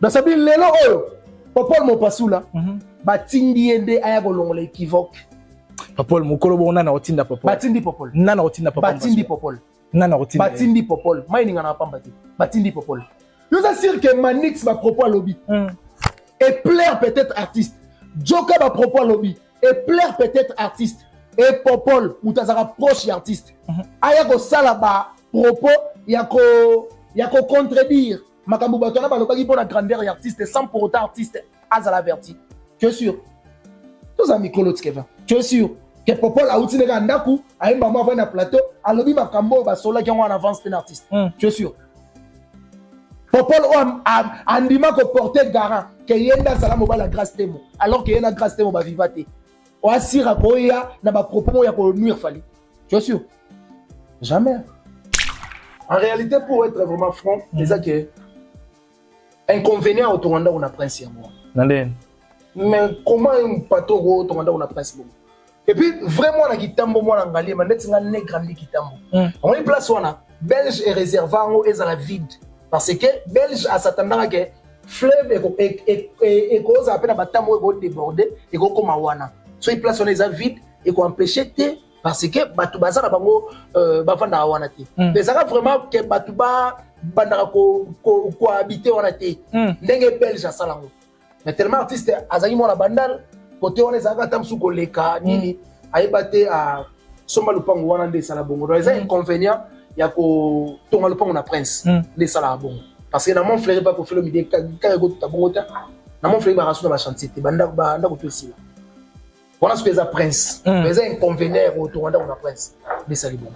dans sa ville lelo oyo Popol Mopasula batindi yende aya kolongola équivoque Popol mokolo bona na otinda Popol batindi Popol nana otinda Popol batindi Popol nana otinda batindi Popol maininga na pamba batindi Popol nous assure que Manix va propos à lobby et plaire peut-être artiste Joka va propos à lobby et plaire peut-être artiste et Popol mutazara proche artiste aya ko sala ba propos ya ko contredire makambo batona ba lobaki pour la grandeur artiste sans pour autant artiste azala averti tu es sûr tous amis Kolo Kevin tu es sûr que Popol a outi nega ndaku ayi maman va na plateau a lobby makambo ba sola ki en avance un artiste tu es sûr Popol andima ko porter garant que yenda sala mo ba la grâce temo alors que yena grâce temo ba vivate o asira ko ya na ba propos ya ko nuire fali tu es sûr jamais en réalité pour être vraiment franc c'est ça que inconvénient au Rwanda on a prince moi Nanden mais comment un pato au Rwanda on a prince bon et puis vraiment na kitambo moi na ngali mais net nga ne grandi kitambo on est place on a belge et réservoir est à la vide parce que belge a s'attendre que fleuve et cause à peine batamo go déborder et go comme wana so il place on est à vide et ko empêcher te parce que batu bazana bango bafanda wana te mais ça vraiment que batu ba bandara ko habiter wana te ndenge belge asalango mais tellement artiste azali mona bandal côté on les a tam su koleka nini ayebate a somba lupango wana nde sala bongo donc les inconvénients ya ko tonga lupango na prince nde sala bongo parce que na mon frère pas ko felo midi ka ko ta bongo ta na mon frère ba rasu na ba chantier te banda ko tosila voilà ce que les prince les inconvénients au Rwanda on a prince nde sala bongo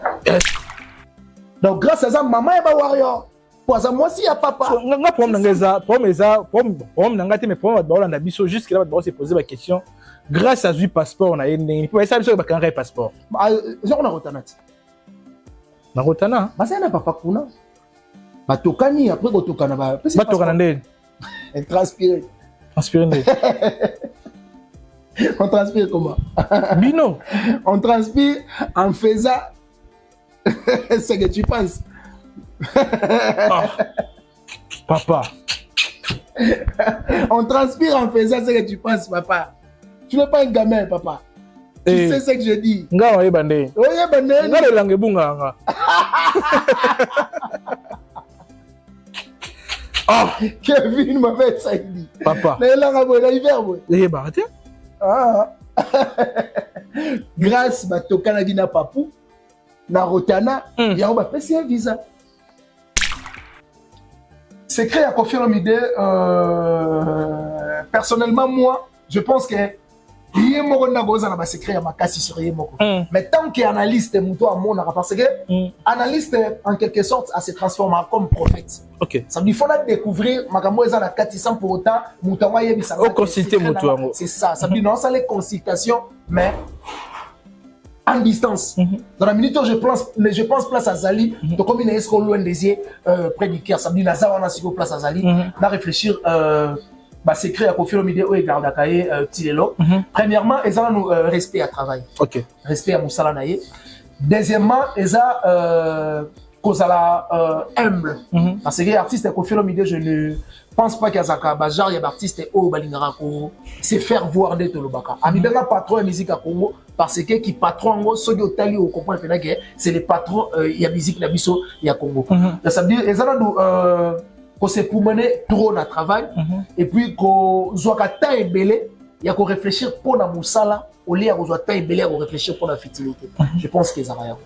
donc grâce à ça maman et ba warrior pour ça moi si ya papa nga problème ngeza problème ngati mais problème ba Holanda biso jusque là ba se poser la question grâce à ce passeport na yende pour ça biso ba kan passeport genre na rotanati na rotana ba ça na papa kuna ba tokani après ko tokana ba tokana ndeni transpirer ndeni on transpire comment bino on transpire en faisant ce que tu penses. Papa. On transpire en faisant ce que tu penses, papa. Tu n'es pas un gamin, papa. Tu sais ce que je dis. Nga oye bande. Oye bande. Nga le langue bunga nga. Ah, Kevin m'avait ça dit. Papa. Mais là on va hiver boy. Eh bah tiens. Ah. Grâce ba tokana dina papu. Na rotana, il y a un visa. Secret à confirmer l'idée. Personnellement, moi, je pense que il y a un secret à ma casse sur Yemoko. Mais tant qu'analyste, parce que analyste, en quelque sorte, se transforme comme prophète. Ok. Ça veut dire qu'il faut découvrir la carte sans pour autant, c'est ça. Ça veut dire non, ça les consultations, mais en distance. Dans la minute où je pense place à Zali, donc comme il est loin des yeux, près du cœur, ça veut dire Lazare, on a signé place à Zali, on a réfléchir, secret à confirmer l'idée où il garde à cahier, Tilelo. Premièrement, ils ont respect à travail. Ok. Respect à Moussala Naye. Deuxièmement, ils ont cause à la humble. Parce que les artistes à confirmer l'idée, je ne pense pas qu'il y a un genre, il y a des artistes au Balingarako, c'est faire voir des Tolobaka. Ami bien patron de musique à Congo, parce que qui patron, ceux qui ont tali au comprendre que c'est les patrons, il y a musique na biso, il y a Congo. Ça veut dire, ils ont qu'on se pour mener trop dans le travail, et puis qu'on soit temps et belé, il y a qu'on réfléchir pour la moussala, au lieu de soit temps et belé, on réfléchir pour la fertilité. Je pense qu'ils ont rien.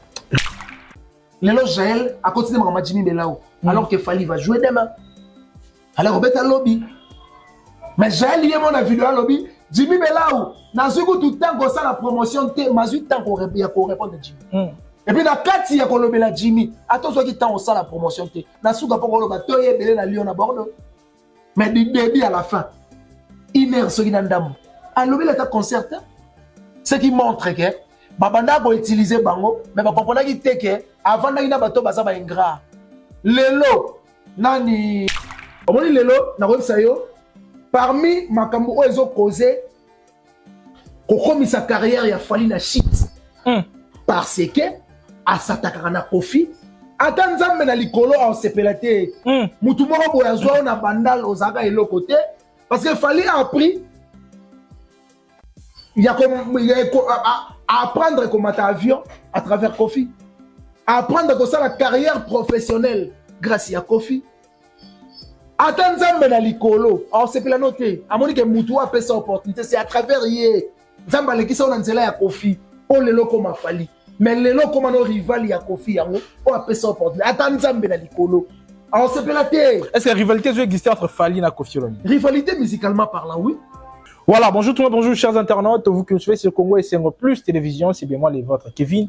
Les loges Jaël a continué à Jimmy Belao, alors que Fali va jouer demain. Alors on va à lobby. Mais Jaël il est mon avis à lobby. Jimmy Belao, dans ce coup tout le temps qu'on sait la promotion, mais du temps qu'on répond à Jimmy. Et puis dans 4 il y a qu'on lobby la Jimmy. Attention qui temps on sait la promotion. Dans ce coup qu'on lobby toye belé na Lyon à Bordeaux. Mais du début à la fin, une heure sur une dame. À lobby l'état concerté. Ce qui montre que Babanda va utiliser bango, mais va comprendre qu'il te que avant d'aller na bateau basa ba ingrat. Lelo nani omoni lelo na website yo parmi makambo ozo causé kokomi sa carrière ya fali na shit parce que à s'attaquer na Kofi ata nzambe na likolo asepela te mutu moko boye azwa na bandal ozalaka eloko te parce que Fally a appris à apprendre comment avion à travers Kofi, à apprendre comme ça la carrière professionnelle grâce à Kofi. Ata nzambe na likolo asepela note amoni ke mutu apesa cette opportunité c'est à travers ye nzambe alekisa ona nzela ya Kofi o lelo koma Fally. Mais lelo koma no rival ya Kofi yango o apesa opportunité ata nzambe na likolo asepela te. Est-ce que la rivalité doit exister entre Fally et Kofi Olomide? Rivalité musicalement parlant, oui. Voilà, bonjour tout le monde, bonjour chers internautes, vous qui nous suivez sur Congo et Sengo Plus Télévision, c'est bien moi les vôtres, Kevin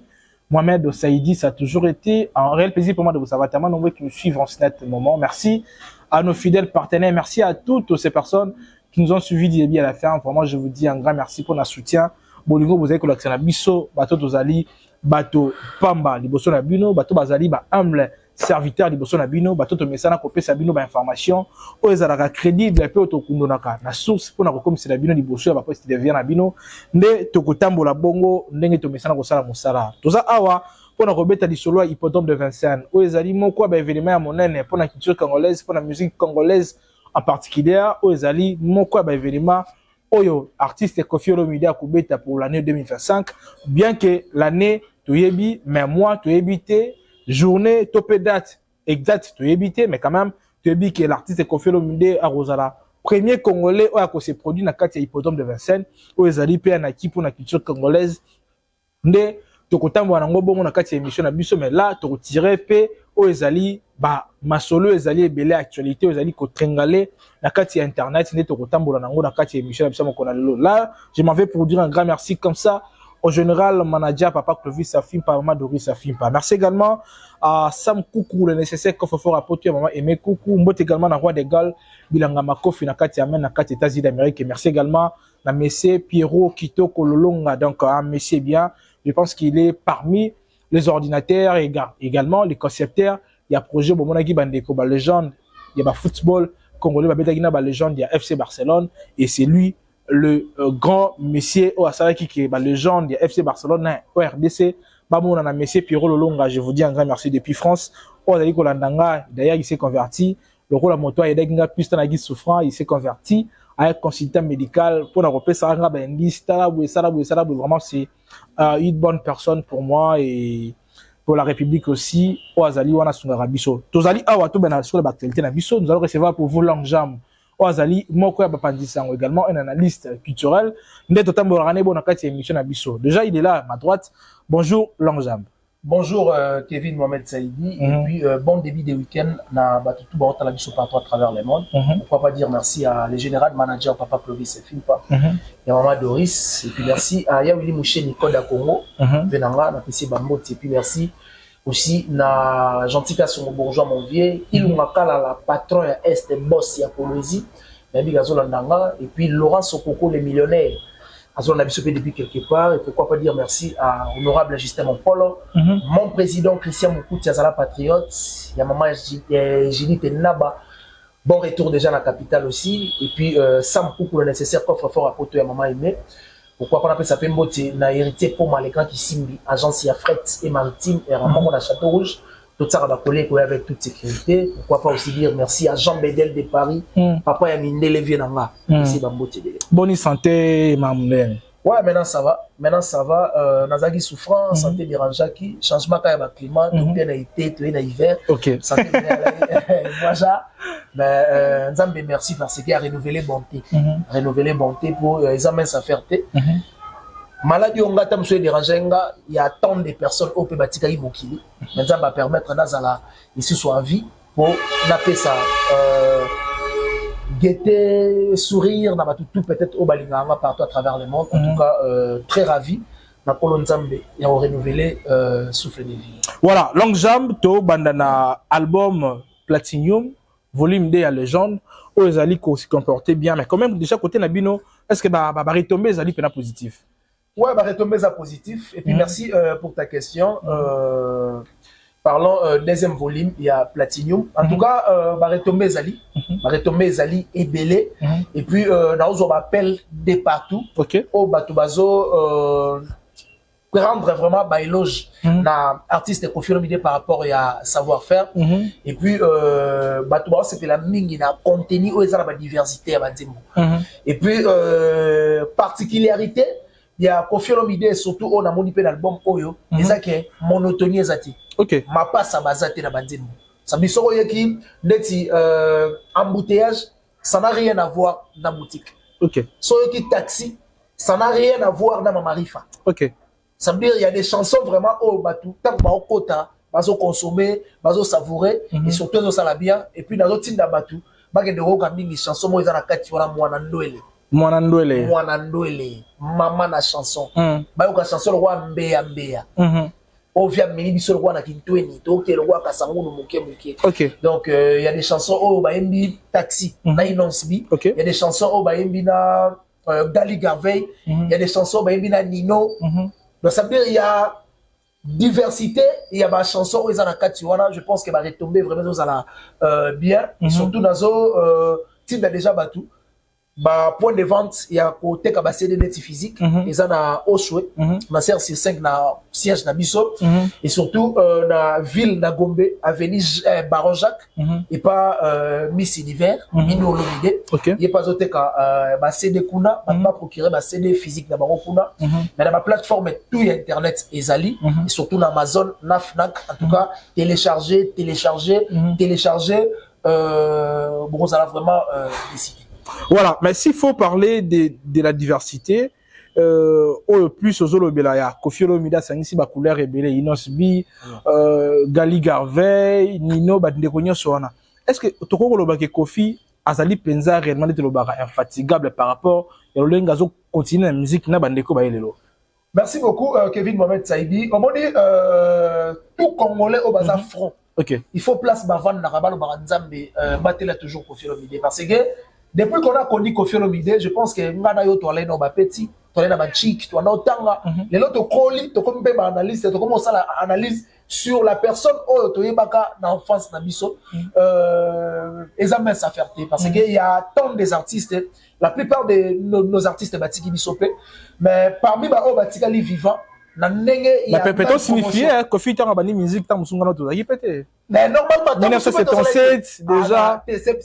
Mohamed Saïdi. Ça a toujours été un réel plaisir pour moi de vous savoir, tellement nombreux qui nous suivent en ce net moment. Merci à nos fidèles partenaires, merci à toutes ces personnes qui nous ont suivis du début à la fin. Vraiment, je vous dis un grand merci pour notre soutien. Bolingo, vous avez collecté la biso, bateau Tozali, bateau Pamba, liboso na bino, bateau Bazali, ba humble serviteur liboso na bino, bateau to mesana kopé sa bino ba information, o ezalaka crédible pe otokundonaka na source pour na kokomisa la bino liboso ya ba poste de vient na bino, nde tokotambola bongo ndenge to mesana ko sala mosala. Toza awa pour na kobeta lisolo hippodrome de Vincennes, o ezali moko ba événement ya monene pour na culture congolaise, pour la musique congolaise en particulier, o ezali moko ba événement oyo artiste Kofi Olomide akobeta pour l'année 2025, bien que l'année toyebi mais moi toyebi te journée topé date exacte toyebi mais quand même toyebi que l'artiste Kofi Olomide a Rosala premier congolais oyo ko se produit na kati ya hippodrome de Vincennes oyo ezali pe na ki pour la culture congolaise nde tokotambo na ngo bongo na kati ya émission na biso mais là tokotirer pe oyo ezali ba masolo ezali ebele actualité ezali ko tringale na kati ya internet nde tokotambola na ngo na kati ya émission na biso moko na lelo. Là je m'en vais pour dire un grand merci comme ça au général manager Papa Clovis Safimpa, Maman Doris Safimpa. Merci également à Sam Koukou, le nécessaire coffre fort à Potu, Maman Aimé Koukou. Mbot également na Roi des Galles, Bilanga Makofi, na Kati Amen, na Kati États-Unis d'Amérique. Et merci également à Messier Pierrot Kitoko Lolonga. Donc, un Messier bien, je pense qu'il est parmi les ordinateurs et également les concepteurs. Il y a projet Bomonagi Bandeko, ba légende, il y a ba football congolais, ba Betagina, ba légende, il y a FC Barcelone. Et c'est lui le grand messier au Asaraki qui est la légende de FC Barcelone au RDC bamona na messier Pierrot Lolonga. Je vous dis un grand merci depuis France au Azali Kolandanga. D'ailleurs il s'est converti le rôle à moto et d'Aginga plus tanagi souffrant, il s'est converti à un consultant médical pour n'avoir ça nga ben lista vraiment c'est une bonne personne pour moi et pour la République aussi au Azali wana sungara biso tozali awa to bena sur la actualité na biso. Nous allons recevoir pour vous Longjam Oazali moko ya bapandisango également un analyste culturel nde totambola rane bona kati émission na biso. Déjà il est là à ma droite. Bonjour Longjam. Bonjour Kevin Mohamed Saïdi et puis bon début de week-end na batutu ba otala biso partout à travers le monde. Pourquoi pas dire merci à les général manager Papa Clovis Safimpa et Maman Doris et puis merci à Yawili Mouche Nicolas Congo venanga na PC Bamboti et puis merci aussi na Gentika Songo Bourgeois mon vieux Ilunga la patron ya Est boss ya Poésie Nabi Gazola Ndanga et puis Laurent Sokoko le millionnaire Azon Nabisopé depuis quelque part. Et pourquoi pas dire merci à honorable Justin Mompolo, mon président Christian Moukouti Azala Patriote, il y a maman Ginite Naba, bon retour déjà dans la capitale aussi, et puis Sam Koukou le nécessaire coffre fort à Poto et maman Aimé. Pourquoi pas appeler ça Pembote, na hérité pour Malécan qui simbi, agence ya fret et maritime, et Ramon à Château Rouge, tout ça va coller avec toute sécurité. Pourquoi pas aussi dire merci à Jean Bedel de Paris, papa Yaminde Levienanga, c'est Bambote. Bonne santé, Mamoulène. Ouais, maintenant ça va. Nazagi souffrant, santé dérangeaki, changement quand même climat, tout est été, tout est hiver. Ok. Santé déjà. Mais Nzambe merci parce qu'il a renouvelé bonté. Renouvelé bonté pour les amens sa fierté. Maladie on gâte monsieur dérangenga, il y a tant de personnes au peut batika ibokili. Maintenant va permettre d'azala ici soit vie pour naper ça gaieté, sourire, n'a pas tout peut-être au Balinganga partout à travers le monde. En tout cas, très ravi. Na Kolonzambe et on renouvelé souffle de vie. Voilà, Longjam to bandana album Platinum volume 2 à légende où les ali se comportaient bien mais quand même déjà côté Nabino est-ce que ba retombé les ali pena positif? Ouais, bah retombé ça positif et puis merci pour ta question. Parlons deuxième volume, il y a Platinum. En tout cas, bah retombé Zali et Belé. Et puis, on appelle de partout. Ok. Au Batubazo, rendre vraiment bah éloge na artiste Koffi Olomide par rapport à savoir-faire et puis bah tout c'est que la mingi na contenu ou la diversité à bandimo et puis particularité il y a Koffi Olomide surtout on a moni pe l'album Oyo et ça que monotonie ezati OK ma passe à bazate na bandimo ça bisoro yeki neti embouteillage ça n'a rien à voir dans boutique OK so yeki taxi ça n'a rien à voir dans ma marifa OK. Ça veut dire il y a des chansons vraiment au batou, tant que au quota, bazo consommer, bazo savourer et surtout ça la bien et puis dans d'autres tinda batou, ba ke de roka mingi chanson mo ezana kati wana mwana ndwele. Mwana ndwele, maman na chanson. Ba yo ka chanson roi mbeya mbeya. Ovia mini biso roi na kintweni, to ke roi ka sangunu muke muke. OK. Donc il y a des chansons au ba embi taxi, na inonce bi. Il y a des chansons au ba embi na Gali Garvey, il y a des chansons ba embi na Nino. Donc ça veut dire il y a diversité, il y a ma chanson où ils en ont je pense qu'elle va retomber vraiment dans la bien et surtout dans type déjà batou bah point de vente il y a côté ka CD net physique ils en a Oshwe ma sœur c'est 5 na siège na biso et surtout na ville na Gombe avenue Baron Jacques et pas Miss Univers Mino Olomide il y a pas autre ka ba CD kuna pas procurer ba CD physique na bango kuna mais dans ma plateforme tout internet ezali et surtout na Amazon na Fnac en tout cas télécharger bon ça va vraiment décider. Voilà, mais s'il faut parler de la diversité, au plus aux Olobelaya, Koffi Olomide sangisi ba couleur rebelle, Inos B, Gali Garvey, Nino Badendekonyo Soana. Est-ce que toko loba ke Koffi azali penza réellement de lobara infatigable par rapport à l'engazo continuer la musique na bandeko ba elelo? Merci beaucoup Kevin Mohamed Saïdi. On dit tout Congolais au bazar front. OK. Il faut place bavan na rabalo baranzambe batela toujours Koffi Olomide parce que depuis qu'on a connu Koffi Olomide, je pense que ngana yo to aller no ba petit, to aller na ba chic, to na otanga, les autres coli, to comme ba analyse, to comme ça la analyse sur la personne oh to yebaka na enfance na biso examen sa fierté parce que il y a tant des artistes, la plupart de nos artistes batiki bisopé, mais parmi ba o batika li vivant na ndenge il y a peut-être signifié Koffi tanga bani musique ta musungana to yi pété. Mais normalement 1977 déjà c'est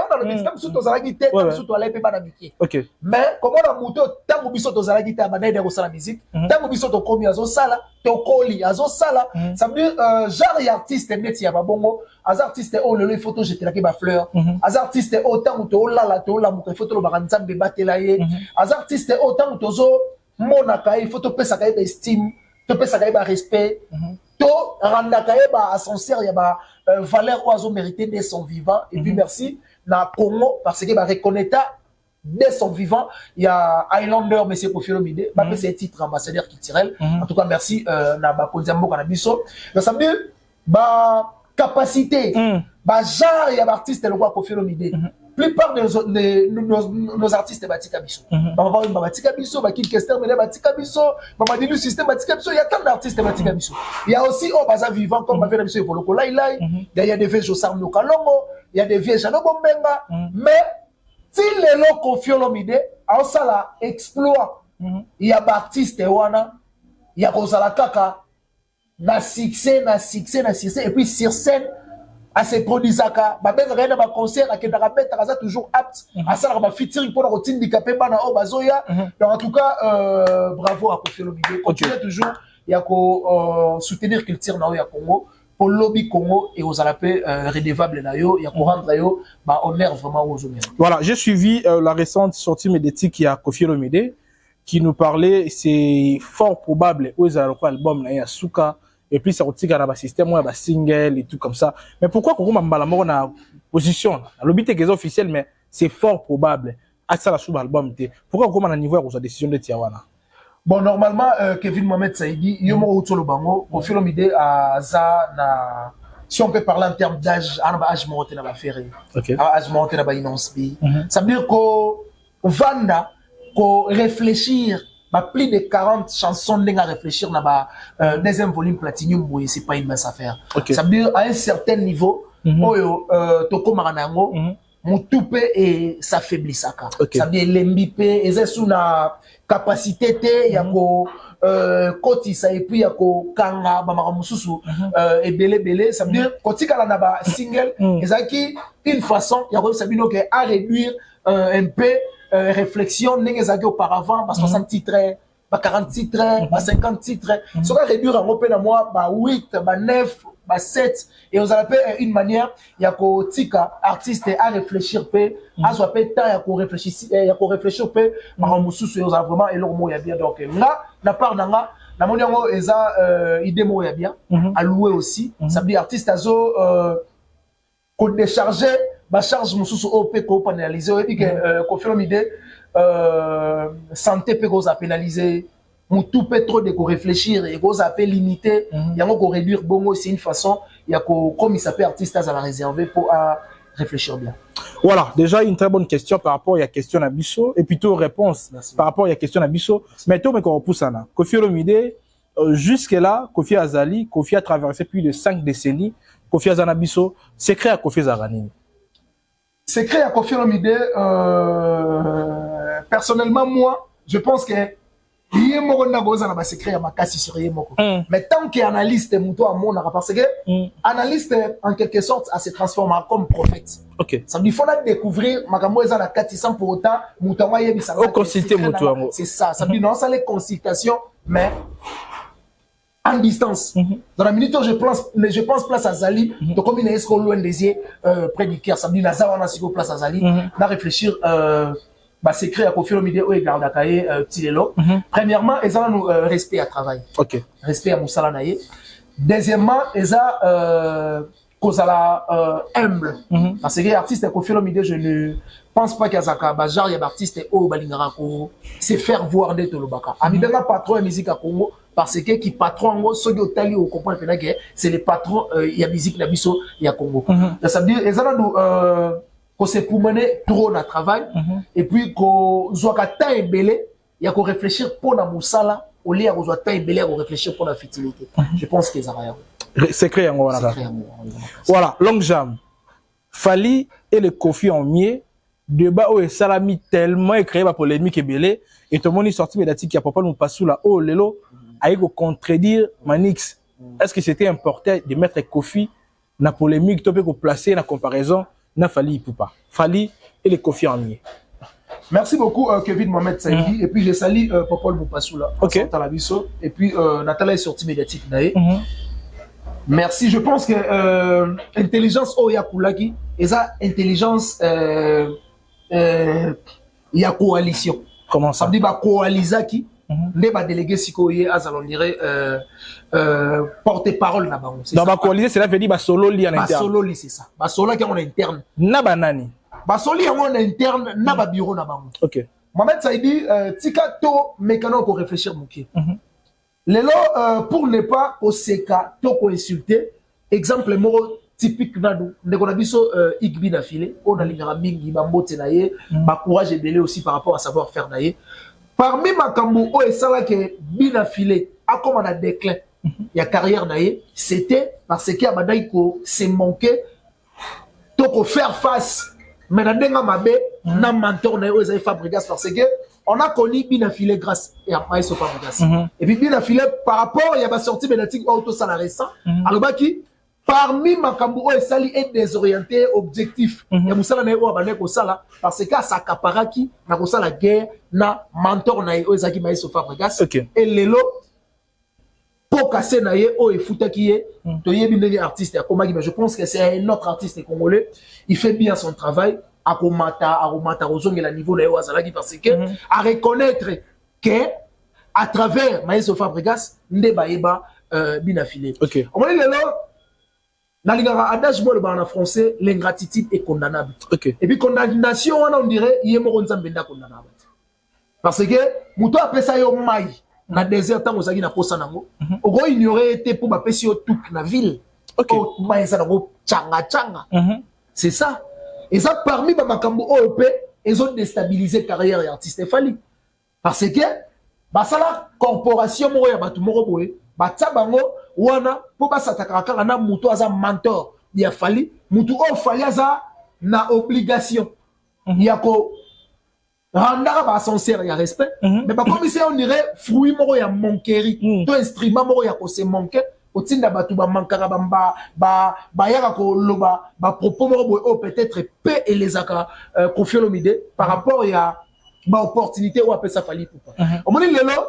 on a le système sous aux guitare sous toi les pas OK. Mais comment on a monté tant biso to za guitare ba na ko sala musique tant biso to komi azo sala to koli azo sala ça veut dire genre y artiste net ya ba bongo az artiste o le photo jeter la ke ba fleur az artiste autant to la to la mu photo lo ba nzambe batela ye az artiste autant to zo monaka il faut to pesa ka estime to pesa ka ba respect to randaka ba ascenseur ya ba valeur oiseau mérité dès son vivant et puis merci na Congo parce que ba reconnaître dès son vivant il y a Highlander monsieur Koffi Olomide ba c'est titre ambassadeur culturel en tout cas merci na ba konzambo kana biso ça veut dire ba capacité ba genre ya ba artiste le Koffi Olomide plupart de nos artistes batika biso baba batika biso ba King Kester mais batika biso baba Dilu système batika biso il y a tant d'artistes batika biso il y a aussi au baza vivant comme bavela biso Evoloko Lailai il y a des vieux Josar Nokalongo il y a des vieux Jano Bombenga mais si les lo Koffi Olomide a sala exploit il y a artiste wana il y a kozala kaka na succès et puis sur scène à ces produits Zaka, bah ben rien à concert à Kedara Betaraza toujours apte à ça la featuring pour la routine handicapé bana au bazoya. Donc en tout cas bravo à Koffi Olomide. Continuez toujours il y a qu'au soutenir culture na ya Congo pour lobby Congo et aux alapés redevable na yo il y a qu'au rendre yo bah honneur vraiment aux hommes. Voilà, j'ai suivi la récente sortie médiatique qui a Koffi Olomide qui nous parlait c'est fort probable aux album na ya Suka. Et puis ça retire dans le système où il y a single et tout comme ça. Mais pourquoi qu'on m'a mal à position le but est officiel mais c'est fort probable à ça la sous album pourquoi qu'on a niveau aux décision de Tiawana. Bon normalement Kevin Mohamed Saïdi yomo utolo bango Koffi Olomide à za na si on peut parler en termes d'âge âge monté na ba ferré. OK. Âge monté na ba inonsbi. Ça veut dire ko vanda ko réfléchir plus de 40 chansons à réfléchir dans deuxième volume Platinum, oui, c'est pas une mince affaire. Okay. Ça veut dire à un certain niveau, Toko Maranango, mon toupé et s'affaiblit ça. Ça veut dire l'MBP, et c'est sous la capacité, il y a kotisa et puis ya ko kanga ba makamususu et belé ça veut dire kotika la na ba single ezaki une façon ya ko sabino que à réduire un peu réflexion n'engezaki auparavant ba 60 titres ba 40 titres ba 50 titres ça va réduire en open à moi ba 8 ba 9 ba 7 et on appelle une manière ya ko tika artiste à réfléchir peu à soit peu temps ya ko réfléchir peu par mususu yo vraiment et leur mot ya bien donc là la part nanga na moni yango eza idée mo ya bien à louer aussi ça veut dire artiste azo ko décharger ba charge mususu op ko pénaliser et que ko faire une idée santé peut ko pénaliser tout peut trop de réfléchir et qu'on appelle limiter il y a qu'on réduire bongo c'est une façon il y a comme il s'appelle artiste à la réserver pour réfléchir bien. Voilà, déjà une très bonne question par rapport à la question d'Abisso et plutôt réponse par rapport à la question d'Abisso. Mais toi mais qu'on repousse ça Kofi Olomide jusque là Kofi Azali Kofi a traversé plus de 5 décennies Kofi Azanabisso secret à Kofi Zarani. Secret à Kofi Olomide personnellement moi je pense que mais tant qu'analyste parce que analyste en quelque sorte se transforme comme prophète. Okay. Ça veut dire qu'il faut découvrir sans pour autant c'est ça. Ça veut dire non ça les consultations mais en distance. Dans la minute où je pense place à Zali, donc comme il est loin des yeux près du cœur, ça veut dire Nazar on a place à Zali, à réfléchir bah secret à Kofi Olomide ou garde akaye tilelo. Premièrement, ils ont respect à travail. OK. Respect à Moussala naye. Deuxièmement, ils ont kozala humble. Parce que artiste Kofi Olomide, je ne pense pas qu'il y a bah genre il y a artiste au balingara ko c'est faire voir de tolobaka. Ami benga patron de musique à Congo parce que qui patron ngo so yo tali au comprendre que c'est les patrons il y a musique na biso il y a Congo. Ça veut dire ils ont qu'on se promener trop dans le travail et puis qu'on soit temps ébélé il y a qu'on réfléchir pour la moussala au lieu qu'on soit temps ébélé à réfléchir pour la fertilité. Je pense que ça va secret en voilà longue jambe Fally et le Kofi en mieux débat où salami tellement créé par polémique ébélé et tout le monde est sorti médiatique qui a pas nous passer là oh lelo avec contredire Manix. Est-ce que c'était important de mettre Kofi dans la polémique tu peux placer la comparaison na Fally Ipupa. Fally et les Kofi en mieux. Merci beaucoup Kevin Mohamed Saïdi et puis je salue Popol Boupassou là. OK. Et puis Nathalie est sortie médiatique naé. Merci, je pense que intelligence Oya Kulaki et ça intelligence il y a coalition. Comment ça veut dire bah coalisaki ne ba délégué sikoye azalon dirait porte-parole na bango. Dans ba coaliser cela veut dire ba solo li en interne. Ba solo li c'est ça. Ba solo qui en interne. Na banani. Ba solo en interne na ba bureau na bango. OK. Mohamed Saïdi tika to mécano pour réfléchir mouké. Lelo pour ne pas au seka to ko insulter exemple moro typique nadu ndeko na biso igbi na filé on a lingara mingi ba mbote na ye ba courage belé aussi par rapport à savoir faire na ye. Parmi makambo o esala que bina filé a comme on a déclin ya carrière naie c'était parce que abadai ko se manquer to ko faire face mais na denga mabe na mentor na yo Fabregas parce que on a connu bina filé grâce à Maïso Fabregas et puis bina filé par rapport il y a pas sorti médiatique auto salarié récent alors qui parmi makambo o esali est désorienté objectif ya musala na yo abane ko sala parce que ça caparaki na ko sala guerre na mentor na yo ezaki Maïso Fabregas et lelo pour casser na ye o efutaki ye to yebi ndenge artiste ya komaki mais je pense que c'est un autre artiste congolais il fait bien son travail akomata rozongela niveau na yo azalaki parce que à reconnaître que à travers Maïso Fabregas nde baeba bina filé. On va dire lelo na lingara adage mo le en français l'ingratitude est condamnable. Et puis condamnation on dirait yemo nzambe nda condamnable. Parce que muto apesa yo mai na désert tant ozaki na posa nango oko ignorer été pour bapesi yo tout na ville. Mai ça nango changa. C'est ça. Et ça parmi ba makambo OP ils ont déstabilisé carrière et artiste Fally. Parce que ba sala corporation mo ya batu moko boye ba bango wana po ba sataka na mutu aza mentor ya Fally mutu o Fally aza na obligation ya ko Randara ba sincère, il y a respect. Mais bah, comme ici, on dirait, fruit moro ya manquerie. Tout instrument moro ya ko se manquer. Otinda batu ba mankara ba yaka ko loba, ba propos moro boy, peut-être paix et les aka, Koffi Olomide, par rapport à ba opportunité ou appelle ça fali pour pas. Au moment lelo,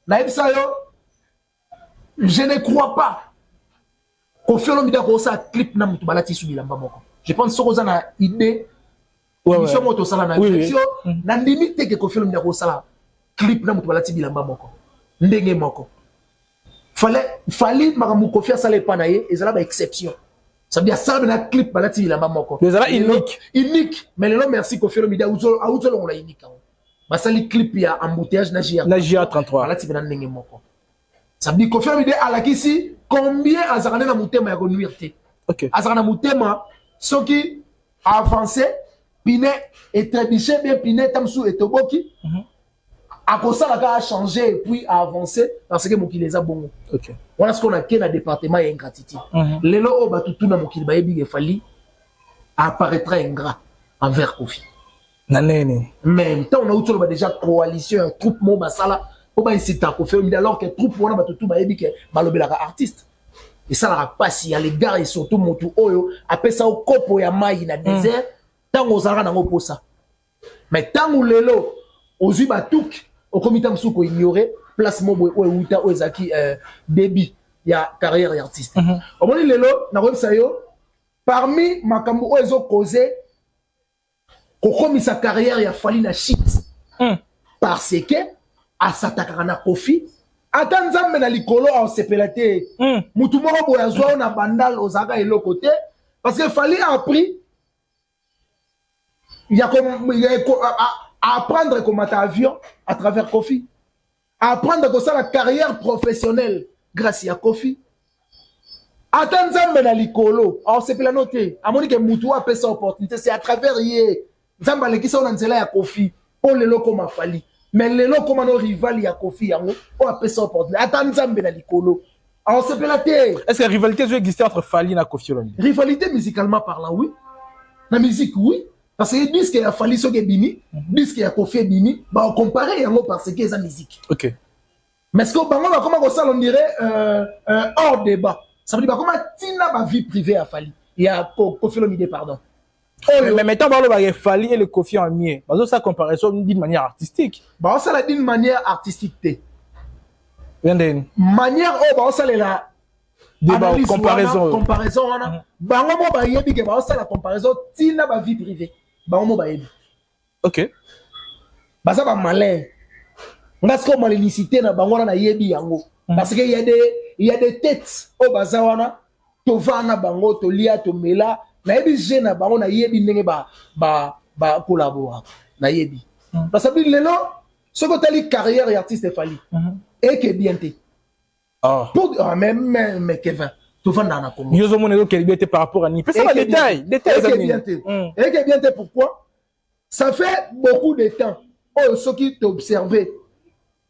na ebisa yo, je ne crois pas. Koffi Olomide ko sa clip na mutu balati su bilamba moko. Je pense que ça na idée. Oui, moto sala na direction na limite que Koffi Olomide ko sala clip na mutu balati bilamba moko. Ndenge moko. Fallait makamu Koffi asala panaye ezala ba exception. Ça veut dire ça na clip balati bilamba moko. Ezala unique. Mais le merci Koffi Olomide auto on la unique. Basali clip ya embouteillage na GA 33. Balati bina ndenge moko. Ça veut dire Koffi Olomide alakisi combien azakana na mutema ya konuirte. OK. Azakana mutema soki avancé Pinet et trébuché bien Pinet tamsou et toboki. À cause ça a changé et puis a avancé parce que mokili les a bon. OK. Voilà ce qu'on a qu'un département et ingratitude. Les lots au batutu na mokili ba yebi fali apparaîtra ingrat envers Koffi. Nanene. Même temps on a eu déjà coalition un troupe mo basala pour ba inciter Koffi Olomide alors que troupe wana batutu ba yebi que balobelaka artiste. Et ça n'a pas si y a les gars et surtout motu oyo appelle ça au kopo ya mai na désert tant aux arana ngo posa. Mais tant ou lelo aux batouk au comité msuko ignorer place mobo ou uta ou ezaki débit ya carrière artiste. Au moment lelo na website yo parmi makambo o ezo causé ko sa carrière ya fali na shit. Parce que a s'attaquer na Koffi ata nzambe na likolo a sepelate mutu moko boya zwa na bandal ozaka elo côté parce que fali a appris il y a comme à apprendre comment avion à travers Koffi, à apprendre comme ça la carrière professionnelle grâce à Koffi. Attends na likolo, on s'est pas noté. À mon que mutu a fait sa opportunité, c'est à travers yé. Nzamba le qui sont dans cela ya Koffi pour le loko ma fali. Mais le loko ma no rival ya Koffi yango, on a fait sa opportunité. Attends na likolo. On s'est pas noté. Est-ce que la rivalité doit exister entre Fali et Koffi Olomide? Rivalité musicalement parlant, oui. La musique, oui. Parce que disque ya Fali soke bini, disque ya Koffi bini, bah on compare yango parce que c'est musique. OK. Mais ce que bango va comment ça on dirait hors débat. Ça veut dire comment tina ba vie privée à Fali. Il y a Koffi Olomide pardon. Mais maintenant on va Fali et le Koffi en mieux. Parce ça comparaison d'une manière artistique. Bah ça la d'une manière artistique té. Manière bah ça la débat comparaison wana. Bango mo ba yebi ke bah ça la comparaison tina ba vie privée. Bango ba yebi. OK. Bah ça va malin. On a ce qu'on malinicité na bango na yebi yango. Parce que il y a des têtes au bazawana to vana bango to lia to mela na yebi jeune na bango na yebi ndenge ba collaborer na yebi. Parce que lelo ce que tali carrière et artiste Fali et que bien té. Pour même Kevin to vana na Congo. Nous avons une qualité par rapport à ni. C'est pas détail et que bien té pourquoi? Ça fait beaucoup de temps. Oh, ceux qui t'observent,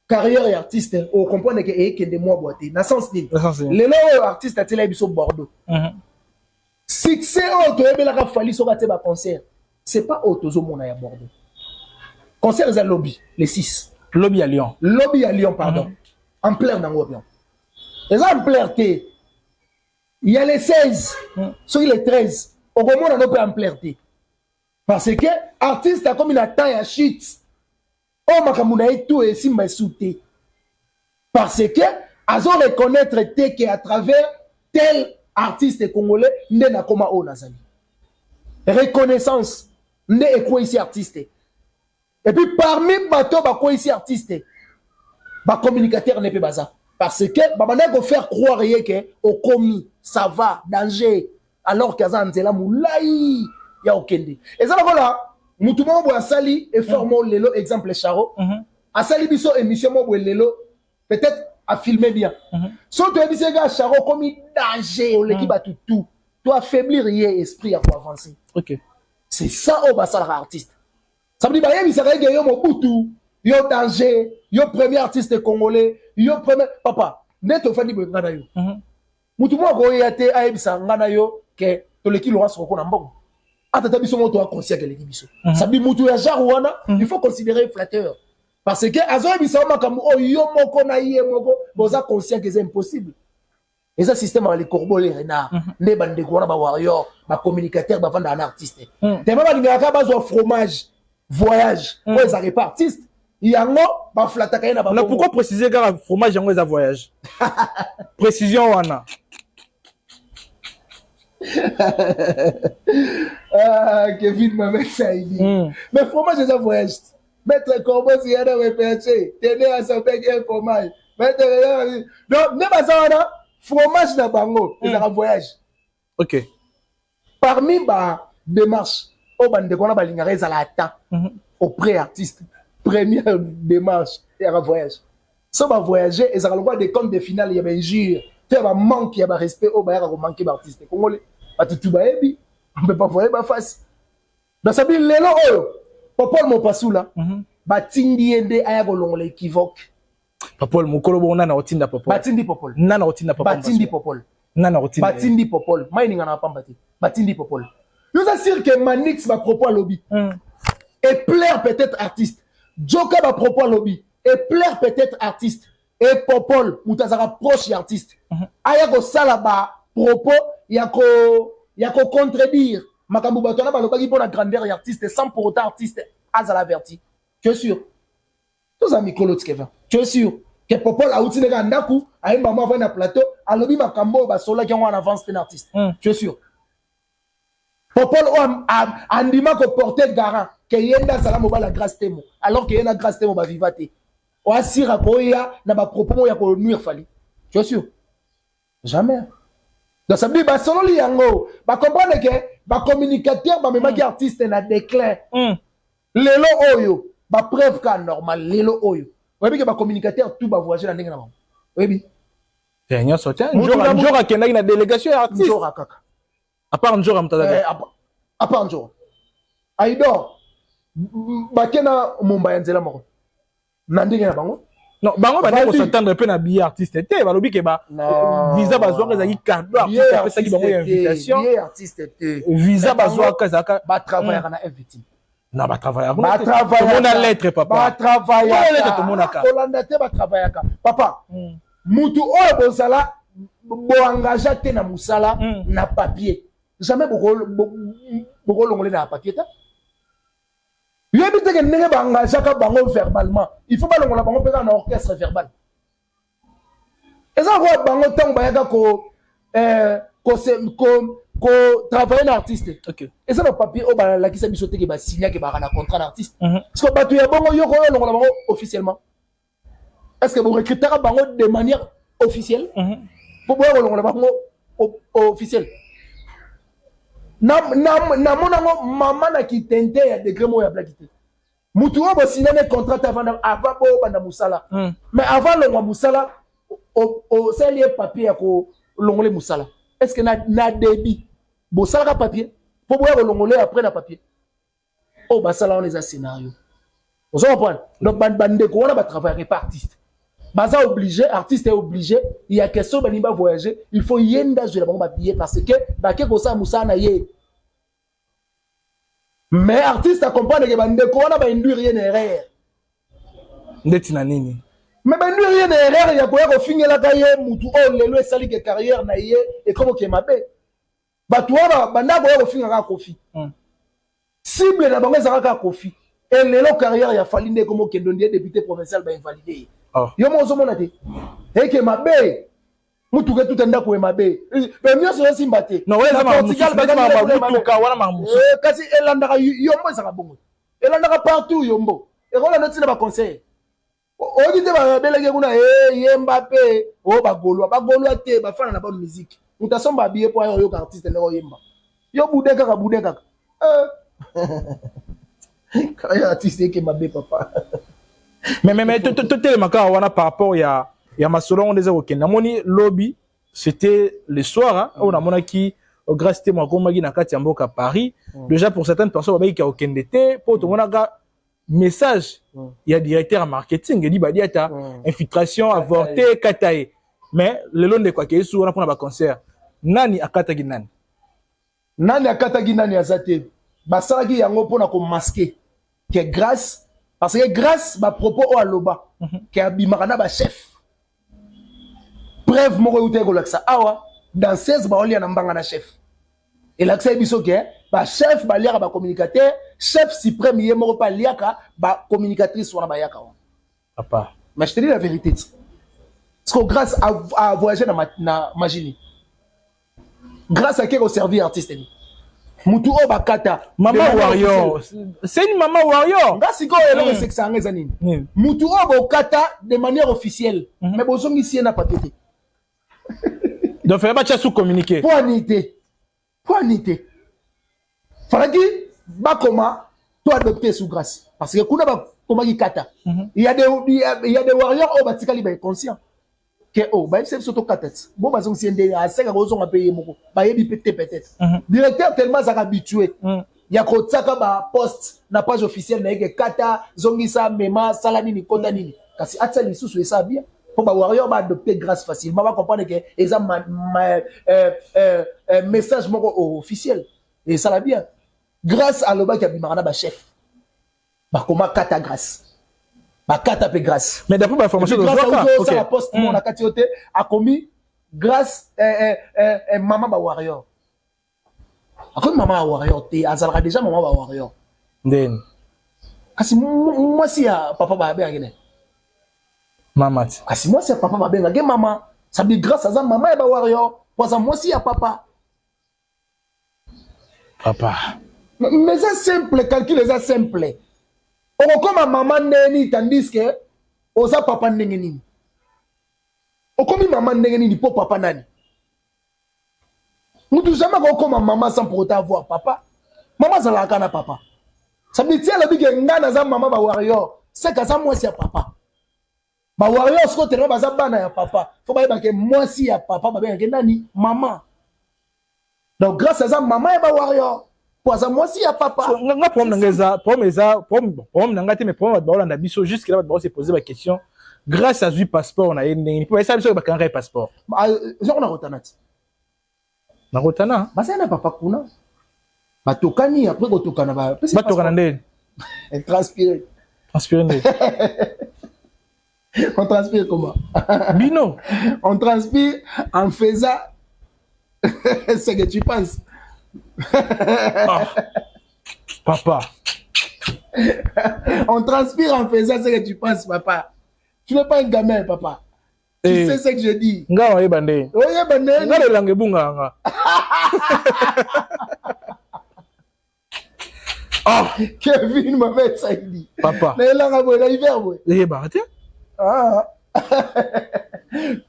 carrière et artiste, on comprend que c'est des mois boîtés. Dans le sens de les artistes à télé au Bordeaux. Succès, tu as la Fali sur un concert. C'est pas autozo mon à Bordeaux. Concert c'est lobby, les 6. Lobby à Lyon. Lobby à Lyon, pardon. En plein dans l'Orient. Les en plein il y a les 16, sur les 13. Au moment on a pas en plein parce que artiste a comme une taille à shit. Oh makamuna et tout et si m'a souté. Parce que azo reconnaître que à travers tel artiste congolais n'a koma o nazali. Reconnaissance n'est quoi ici artiste. Et puis parmi bateau ba quoi ici artiste. Ba communicateur n'est pas baza. Parce que babana go faire croire que au commis ça va danger alors qu'azan nzela moulai ya okende. Et ça là mutu mo bo asali et formo lelo exemple charo. Asali biso émission mo bo lelo peut-être à filmer bien. So tu dis gars charo comme danger au l'équipe tout. Tu affaiblir esprit à pour avancer. OK. C'est ça au basal artiste. Ça veut dire bah ça règle yo mo butu, yo danger, yo premier artiste congolais, yo premier papa. Net ofandi bo ngana yo. Mutu mo ko yate aibisa ngana yo que to l'équipe Laurent Soko na mbongo. atata biso moto a conscient que les biso sabi mutu ya jarwana il faut considérer flatteur parce que azoy biso makambo o yo moko na yé moko boza conscient que c'est impossible et ça système avec les corbeaux les renards ne bande ko na ba warrior ba communicateur ba vendre un artiste tellement ba lingaka ba zo fromage voyage ou les arrêts artiste yango ba flataka na ba pourquoi préciser que fromage yango za voyage précision wana Kevin m'a mis ça il dit mais fromage c'est un voyage mettre corbeau si y a des repérés tenez à son bec un fromage mettre donc ne pas ça fromage na bango c'est un voyage ok parmi ba démarche au bande ko na ba lingaka ezala ata au pré artiste première démarche et un voyage so ba voyager ezala quoi des comptes de finale il y a ben jure tu va manque il y a ba respect au ba ya ko manquer ba artiste congolais batutu baebi on peut pas voir ba face dans sa ville lelo oyo Popol Mopasula batindi yende aya kolongola équivoque Popol mukolo bona na otinda Popol batindi Popol nana otinda Popol batindi Popol nana otinda batindi Popol mai ninga na pambati batindi Popol nous assure que Manix va propos à lobby et plaire peut-être artiste Joka va propos à lobby et plaire peut-être artiste et Popol mutazara proche artiste aya ko sala ba propos yako contredire makambo batona balobaki pour la grandeur artiste sans pour autant artiste azala verti tu es sûr tous amis Claude Kevin tu es sûr que Popol a outi nega ndaku a maman va na plateau alobi makambo ba sola qui en avance un artiste tu es sûr Popol andima ko porter garant que yenda sala mo ba la grâce temo alors que yena grâce temo ba vivate o asira ko ya na ba propos ya ko nuire fali tu es sûr jamais. Donc ça veut dire solo li yango ba comprendre que ba communicateur ba memaki artiste na déclin lelo oyo ba preuve ka normal lelo oyo oyebi que ba communicateur tout ba voyager na ndenge na bango oyebi Seigneur soutien njora kendaki na délégation ya artiste njora kaka à part njora mutazaka à part njora aido ba kena mumba ya nzela moko na ndenge na bango. Non, bango ba ko s'entendre pe na billet artiste té balobi ke ba visa bazwa ka zaki cadeau artiste pe saki bango invitation billet artiste té visa bazwa ka zaka ba travailler na invité na ba travailler on a lettre papa ba travailler lettre to monaka Hollande té ba travailler ka papa mutu oyo bozala bo engagé té na musala na papier jamais boko longolé na papier ta il y a des gens qui ont verbalement. Il faut pas que bango peka un orchestre verbal. Et ça, bango tant ko travailler un artiste. Ok. Et ça, le papier, la qui s'est mis sauté qui va signer qui va un contrat d'artiste. Parce que batu ya bango yo ko bango officiellement. Est-ce que vous recrutez bango de manière officielle? Pour voir bango officiel. Na monango mama na kitente ya degré mo ya blakité mutu o bo signer contrat avant bo banda musala mais avant le musala o selier papier ko longole musala est-ce que na débit bo sala papier pour boire longole après na papier oh ba sala on les a scénario on se comprend donc bande ko on va travailler pas artiste baza obligé artiste est obligé il y a question banimba voyager il faut yenda je la bango papier parce que ba ke ko sa musala na ye. Mais artiste accompagne que bande ko na ba induire rien erreur ndeti na nini mais ba induire rien erreur ya ko ya ko fingela ka ye mutu o lelo esali ke carrière na ye et comme ke mabe batu wana banda ko ya ko finga ka kofi cible na bango ezaka ka kofi et lelo carrière ya falinde comme ke ndondie député provincial ba invalidé yo mo zo mona te et que mabe mutu ke tout enda ko mabe mais mieux c'est simbate non ouais ça m'a mutu ka wana ma mutu kasi elanda yombo ezaka bongo elanda partout yombo et on a noté ba conseil o dit ba belege kuna Mbappé o ba golwa te ba fana na ba musique mutu somba billet pour yo ka artiste le yemba yo budeka ka budeka quand artiste ke mabe papa mais tout le maka wana par rapport ya masolo on des OK namoni lobby c'était le soir on a mona qui grâce à moi comme na kati mboka Paris déjà pour certaines personnes ba ki okendete pour tout mona ka message il y a directeur marketing il dit ba diata infiltration avorté katae mais le long de quoi que sous on a pour ba concert nani akata ginani akata ginani azate basalaki yango mpona komaske ke grâce parce que grâce bapropos oyo aloba ke abimaka na bachef preuve moko euti ekolakisa awa dans 16 baolia na mbanga na chef elakisa ye biso ke bachef baliaka bacommunicateur chef suprême ye moko mpe aliaka bacommunicatrice wana bayaka wana papa mais je te dis la vérité parce que grâce à voyager na magini grâce à qui servir artiste ni mutu o bakata maman warrior c'est une maman warrior nga siko eloko sexa ngeza nini mutu o bokata de manière officielle mais bozongi sie na papier donc faire pas sous communiquer pour anité falaki bakoma to adopter sous grâce parce que kuna bakoma ki kata il y a des warriors o batikali ba conscient que oh ba c'est surtout katet bon bazong si ndé a seka ko zonga payer moko ba yebi peut-être directeur tellement ça habitué ya ko tsaka ba post na page officielle na yeke kata zongisa mema salani ni konda nini kasi atsa lisusu esa bien pour ba warrior ba adopter grâce facilement ba comprendre que exemple message moko officiel et ça la bien grâce à l'oba qui a bimara ba chef ba comment kata grâce bakata pe grâce mais d'après ma formation de Zoaka OK ça la poste mon akatiote a commis grâce maman ba warrior akon maman warrior te azalaka déjà maman ba warrior then kasi moi si ya papa ba be ngene maman kasi moi si ya papa ba be ngene maman ça dit grâce à ça maman ba warrior pour moi si ya papa mais c'est simple calcul c'est simple. On comme maman neni tandis que oza papa ndenge nini. O comme maman ndenge nini pour papa nani. Nous tous jamais comme maman sans pour autant avoir papa. Maman ça la kana papa. Ça veut dire la bige ngana za maman ba warrior. C'est que ça moi si ya papa. Ba warrior ce côté là ba za bana ya papa. Faut ba que moi si ya papa ba bien nani maman. Donc grâce à ça maman et ba warrior. Pour ça moi si ya papa nga problème ngeza problème ngati mais problème ba Hollande biso jusque là ba se poser la question grâce à ce passeport on a une pour ça biso ba kan passeport on a rotana ba ça na papa kuna ba tokani après ko tokana ba tokana ndeni transpirer ndeni on transpire comment bino on transpire en faisant ce que tu penses. Papa. On transpire en faisant ce que tu penses, papa. Tu n'es pas un gamin, papa. Tu sais ce que je dis. Nga oye bande. Oye bande. Nga le langue bunga nga. Ah, Kevin Mohamed Saïdi. Papa. Mais là, on a hiver, boy. Eh bah, tiens. Ah.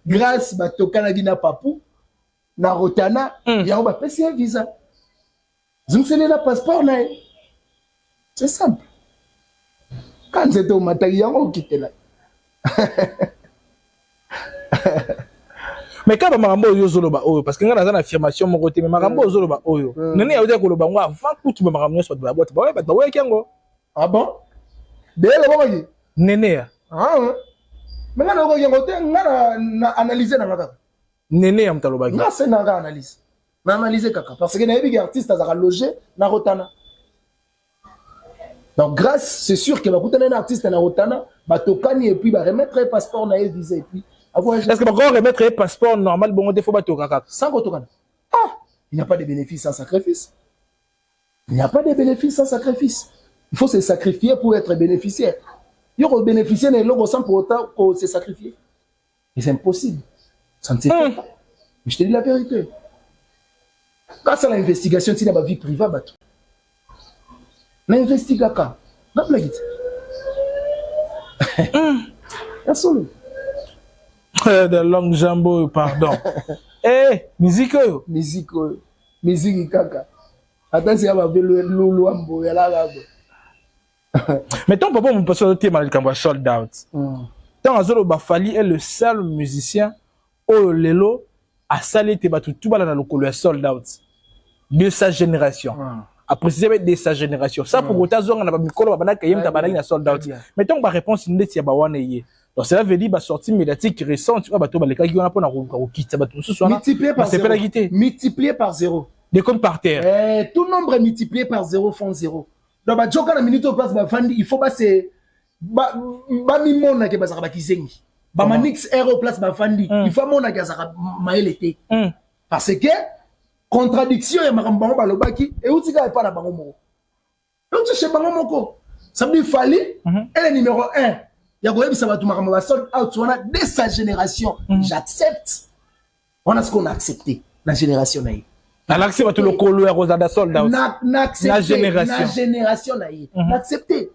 Grâce à Tokana Gina Papou, na Rotana, il y a un visa. Zumsele la passeport là. C'est simple. Quand c'était au matériel, on quitte là. Mais quand marambo yo zoloba oyo parce que nga na affirmation mon côté mais marambo zoloba oyo. Nani ya ode ko loba ngwa va kutu marambo so de la boîte. Ba wa kengo. Ah bon? De le bokoki. Nene ya. Ah ouais. Mais nga na ko kengo te nga na analyser na ngaka. Nene ya mtaloba ki. Nga c'est na analyse. Na analyser kaka parce que na yebi artiste azaka logé na Rotana. Donc grâce c'est sûr que ba kutana na artiste na Rotana ba tokani et puis ba remettre passeport na visa et puis est-ce que ba ko remettre un passeport normal bon défaut ba tokaka sans tokana. Ah, il n'y a pas de bénéfice sans sacrifice. Il n'y a pas de bénéfice sans sacrifice. Il faut se sacrifier pour être bénéficiaire. Il y aura bénéficier mais logo sans pour autant qu'on se sacrifier. Et c'est impossible. Ça ne se fait pas. Mais je te dis la vérité. Grâce à l'investigation, tu as ma vie privée, l'investigation, la blague. Absolument. De longue jambo, pardon. Eh, musique. Musique, kaka. Attends, c'est ma belle loulou ambo, yala gabo. Mais ton papa, mon pasteur de thème, il a sold out. Tant Azolo Bafali est le seul musicien au Lelo a salé te battu tout bala dans le colo sold out de sa génération. A préciser de sa génération. Ça pour autant on a pas micro ba na kayem ta bana na sold out. Mais tant ba réponse une ya ba wana yé. Donc cela veut dire ba sortie médiatique récente ba to ba le ka ki on a pour na ko quitter ba tout ce soir. Multiplié par 0. Des comptes par terre. Tout nombre multiplié par 0 font 0. Donc, bah, Joka, la minute au place, bah, il faut pas se. Bah, mimona ke bazaka bakizengi. Bah, manix R au place, bah, fandi. Il faut mona ke bazaka maelete. Parce que, contradiction, ya makambango balobaki, et où tu gagnes pas la bango moko. Et où tu chez bango moko. Ça veut dire, Fali, elle est numéro 1. Il y a quoi, ça va tout makambo, va sold out, on a dès sa génération. J'accepte. On a ce qu'on a accepté, la génération naïe. L'accès va tout le colo et Rosada sold out. La génération naïe. N'accepter.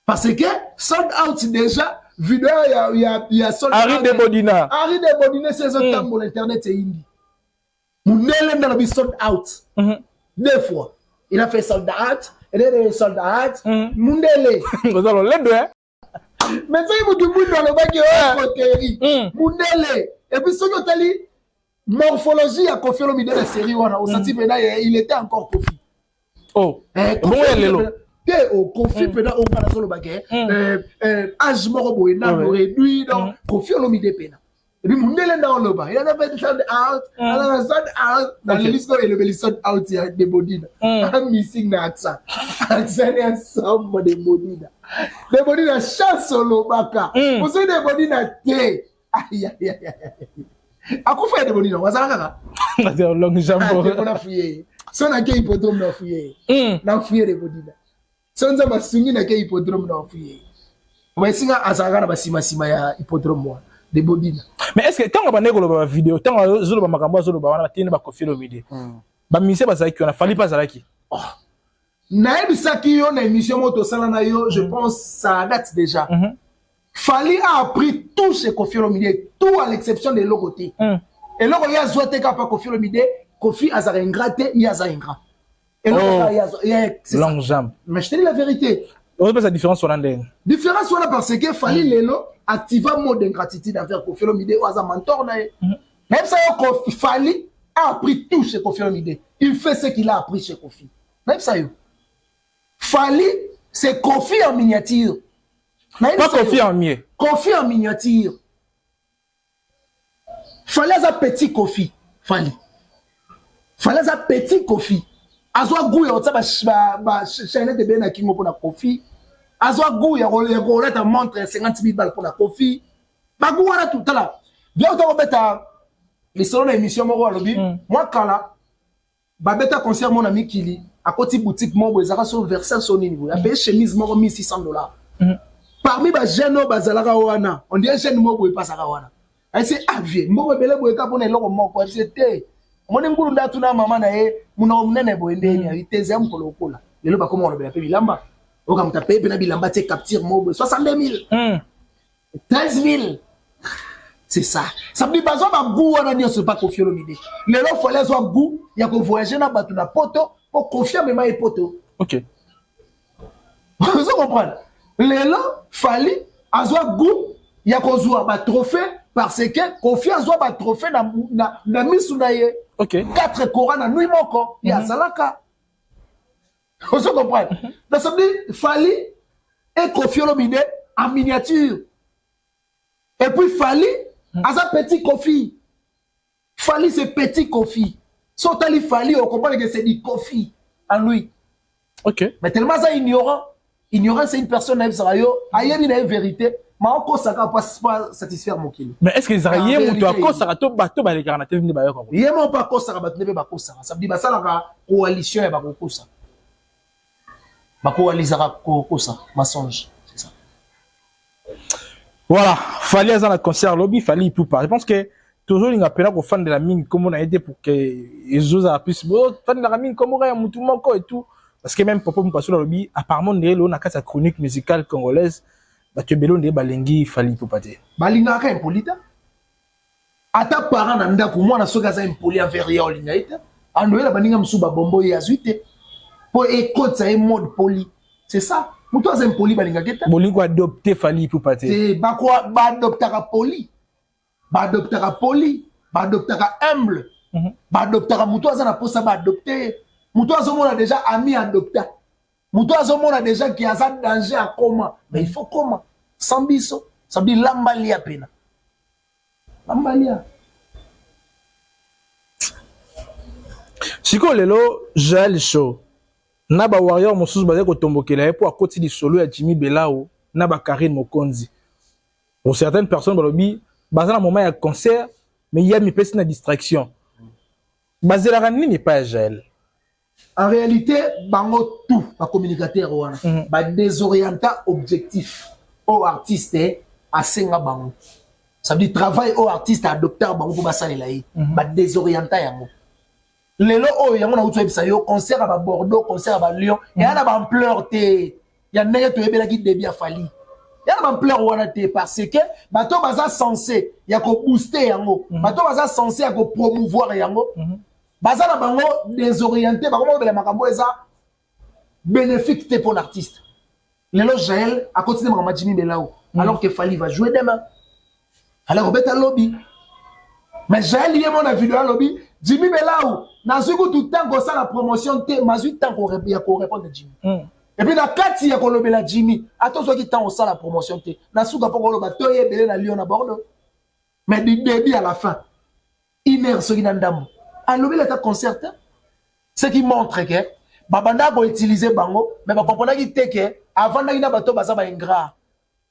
Parce que sold out déjà, vidéo, il y a sold out. Harry de Bodina. Harry de Bodina, c'est un temps pour l'internet, c'est indie. Mounele n'a pas sold out. 2 fois. Il a fait sold out, il a fait sold out. Mounele. Vous allez les deux, hein? Mais ça, il vous dit, dans le bac, il y a Mounele. Et puis, ce que tu morphologie a confié le milieu de la série, il était encore Kofi. Oh, bon, il est là. Au Kofi, pendant au Canada, le baguette, âge mort, réduit, donc, Kofi, le milieu de pena. Et puis, Moundele dans le bas, il a fait des sound out, dans le disque, il a fait des sound out, il y a des bodines. I'm missing l'accent. Accent est ensemble des bodines. Des bodines à chasse au lobaka. Vous savez, des bodines à thé. Aïe, aïe, aïe, aïe. À quoi faire des bodines? On va s'arrêter. C'est un long jambon. On a fouillé. Si on a qu'un hippodrome, on a fouillé. On a fouillé des bodines. Si on a soumis, on a qu'un hippodrome, on a fouillé. On va essayer à s'arrêter à sima hippodrome. Des bodines. Mais est-ce que quand on a une vidéo, quand on a une makambo, on a une confier le vidéo. Ba mise ba zaki on a fallu pas zaki. Oh. Naïb Saki on a émission moto salana yo, je pense ça date déjà. Fali a appris tout chez Kofi Olomide, tout à l'exception de l'autre côté. Et là, il y a Zouate Kapa Kofi Olomide, Kofi a ingraté, il y a ingrat. Et là, il y a long jambe. Mais je te dis la vérité. On peut la différence sur l'andeng. Différence sur la parce que Fali Lelo activa mode d'ingratitude envers Kofi Olomide ou à mentor. Même ça, Fali a appris tout chez Kofi Olomide. Il fait ce qu'il a appris chez Kofi. Même ça, Fali, c'est Kofi en miniature. Pas Kofi en mieux. Kofi en miniature. Fali a petit Kofi. Fali. Fali a petit Kofi. Azwa goût ya ba chaîne de ben akingo pour la Kofi. Azwa goût ya roleta montre 50 000 balles pour la Kofi. Ba goût wana tout là. Viens on beta les salons d'émission moko lobby. Moi kala ba beta concert mon ami Kili à côté boutique mon bezaka sur Versailles son niveau. Ya paye chemise moko $1,600. Parmi les jeunes, on dit jeune moko et pas ça wana. Elle c'est avié. Moko belé boye ka pona eloko moko c'était. Moni nguru ndatu na mama na ye muna munene boende ni aviteze am kolokola. Lelo ba comment on bela pe bilamba. Oka mutape pe na bilamba te capture mo 62 000. 13 000. C'est ça. Ça me dit bazo ba goût wana ni so pas Kofi Olomide. Lelo fallait so goût ya ko voyager na batu na poto pour confier même ma poto. OK. Vous comprenez? Lelo fali azwa goût ya ko zwa ba trophée parce que Kofi azwa ba trophée na misu na ye. OK. 4 Corans na nuit moko ya salaka. Vous comprenez? Donc ça veut dire Fali et Kofi Olomide en miniature. Et puis Fali a petit Kofi. Fali c'est petit Kofi. Sotali Fali on comprend que c'est du Kofi en lui. OK. Mais tellement ça ignorant. Ignorant c'est une personne naïve sarayo, ayebi une vérité. Mais encore ça ne pas satisfaire mon kilo. Mais est-ce que les Israéliens ont encore ça to bateau ba les carnates vini ba yo ko. Yemo pas ko ça bateau ne ba ko ça. Ça dit ba ça la coalition ya ba ko ça. Ba coalition ko ça, mensonge, c'est ça. Voilà, fallait à un concert lobby, fallait tout pas. Je pense que toujours il y a plein de fans de la mine comme on a aidé pour que les autres puissent fan de la mine comme on a mutu moko et tout parce que même papa me passe le lobby apparemment on a sa chronique musicale congolaise. Tu belon de balengi fali pour pate. Balinga ka impolita. Ata parent na ndako mwana soka za impoli envers ya olingaita. Anoela baninga msuba bombo ya zuite. Pour écouter ça mode poli. C'est ça. Muto za impoli balinga keta. Bolingo adopter fali pour pate. C'est ba quoi ba adoptera poli. Ba adoptera poli, ba adoptera humble. Ba adoptera muto za na posa ba adopter. Muto za mona déjà ami adopta. Muto azomona déjà qui a ça danger à comment. Mais il faut comment. Sans biso. Ça veut dire lambalia pena. Lambalia. Siko lelo Joel Show. Naba warrior mosusu baze ko tombokela pour à côté du solo ya Jimmy Belao, naba Karine Mokonzi. Pour certaines personnes balobi baza na moment ya concert mais il y a mi pesi na distraction. Bazela nini pas Joel. En réalité, bango tout ba communicateur wana, ba désorienta objectif au artiste à senga bango. Ça veut dire travail au artiste à docteur bango pour basalela yi, ba désorienta yango. Lelo o yango na utu ebisa yo concert à Bordeaux, concert à Lyon, et ana ba ampleur te. Ya nenge to ebela ki débit a fali. Ya na ampleur wana te parce que bato baza censé ya ko booster yango. Bato baza censé ya ko promouvoir yango. Baza na bango désorienté, ba comment bela makambo eza bénéfique te pour l'artiste. Lelo Jaël a continué ma Jimmy Belao alors que Fali va jouer demain. Alors beta lobby. Mais Jaël y est mon vidéo lobby. Jimmy Belao, na zuku tout temps ko ça la promotion te, ma zuku temps ko répondre Jimmy. Et puis na kati ya ko lobela Jimmy, attention qui temps au ça la promotion te. Na suka po ko loba to ye belé na Lyon na Bordeaux. Mais du début à la fin, inner so ginandam. A lobela ta concert. Ce qui montre que babanda ko utiliser bango, mais ba comprendre ki te que avant na ina bato baza ba ingrat.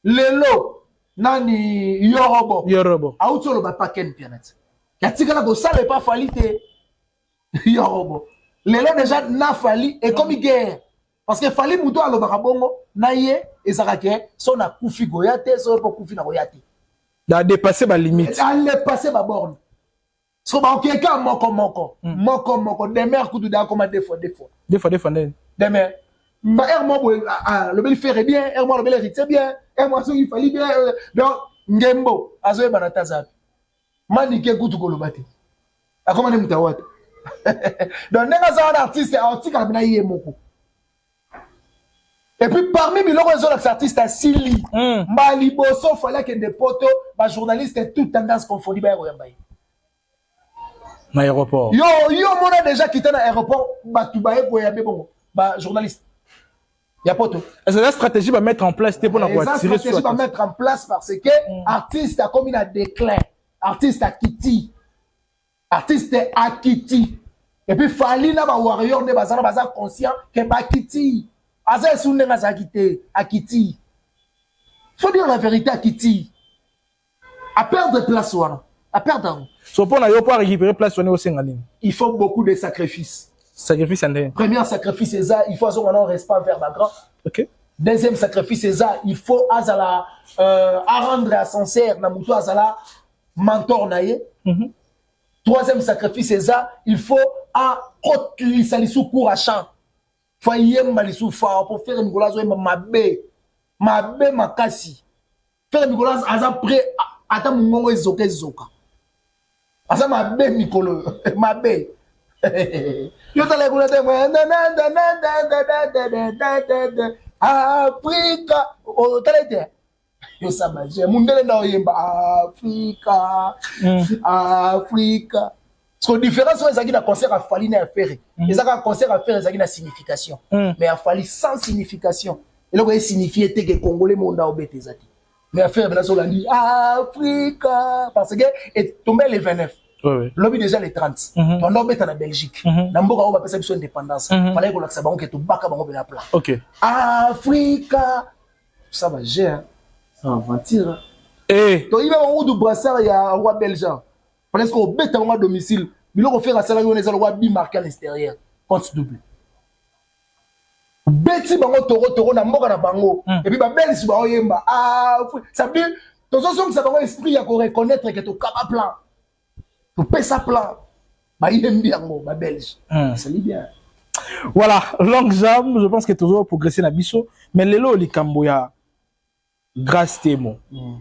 Lelo nani Yorobo. Auto lo ba paken pianette. Yatika ko ça n'est pas Fali te. Yorobo. Lelo déjà na Fali et comme guerre. Parce que Fali muto alo bakabongo na ye ezakake son na kufi goyate so po kufi na goyate. Da dépasser ba limite. A dépasser ba borne. So ba okeka moko. Moko de mer kudu da comme des fois. Des fois. De mer. Ba er mo le bel faire bien, er mo le bel hériter bien, er mo so il fallait bien donc ngembo azo ba na tazapi. Mani ke kutu ko lobate. Akoma ne mutawata. Donc nenga za un artiste artiste na yé moko. Et puis parmi les autres artistes à Sili, Maliboso, fallait que des potos, les journalistes et toute tendance confondue par l'aéroport. Yo, mon a déjà quitté l'aéroport, Batoubaye pour y aller bon, journaliste. Il y a poteau. Est-ce que la stratégie va mettre en place pour la voiture? La stratégie va mettre en place parce que artiste a comme il a déclin, artiste a Kitty, et puis Fali na ba warrior ne bazana conscient que ba Kitty. Aza soune nga quitté à Kitty. Faut dire la vérité à Kitty. À perdre place wana, à perdre. So pour na yo pour récupérer place wana au Sengaline. Il faut beaucoup de sacrifices. Sacrifice en premier sacrifice c'est ça, il faut à on reste pas vers grand. OK. Deuxième sacrifice c'est ça, il faut azala à rendre à sincère na muto azala mentor na ye. Troisième sacrifice c'est ça, il faut à kotli salisu cour à champ. Fayem malisu fa pour faire Nicolas mabe makasi faire Nicolas aza prêt ata mungongo ezoka aza mabe mikolo mabe yo tala kuna te Africa o tala yo samaje mundele na oyemba Africa. Parce que différence c'est qu'il y a un concert à Fali à faire. Il y a un concert à faire, il y a une signification. Mais à Fali sans signification. Et là, il signifie que les Congolais monde a obéi. Mais à faire, on a dit Africa. Parce que est tombé les 29. L'obéi déjà les 30. On a obéi en Belgique. Namboka on va passer sur indépendance. Fallait qu'on l'accepte que tout baka bango la plan. OK. Africa. Ça va gérer. Ça va mentir. Eh. Donc il va au du brassard il y a un roi belge. Parce qu'on bête à domicile, mais là on fait la salle on est allé bi marqué à l'extérieur, compte double. Beti bango toro na mboka na bango et puis ba belge ba oyemba ça veut dire ton son ça bango esprit à reconnaître que to capa plan. To pesa plan. Ba yembi yango ba belge. Ça lit bien. Voilà, longue jambe, je pense que toujours progresser na biso, mais lelo likamboya grâce témo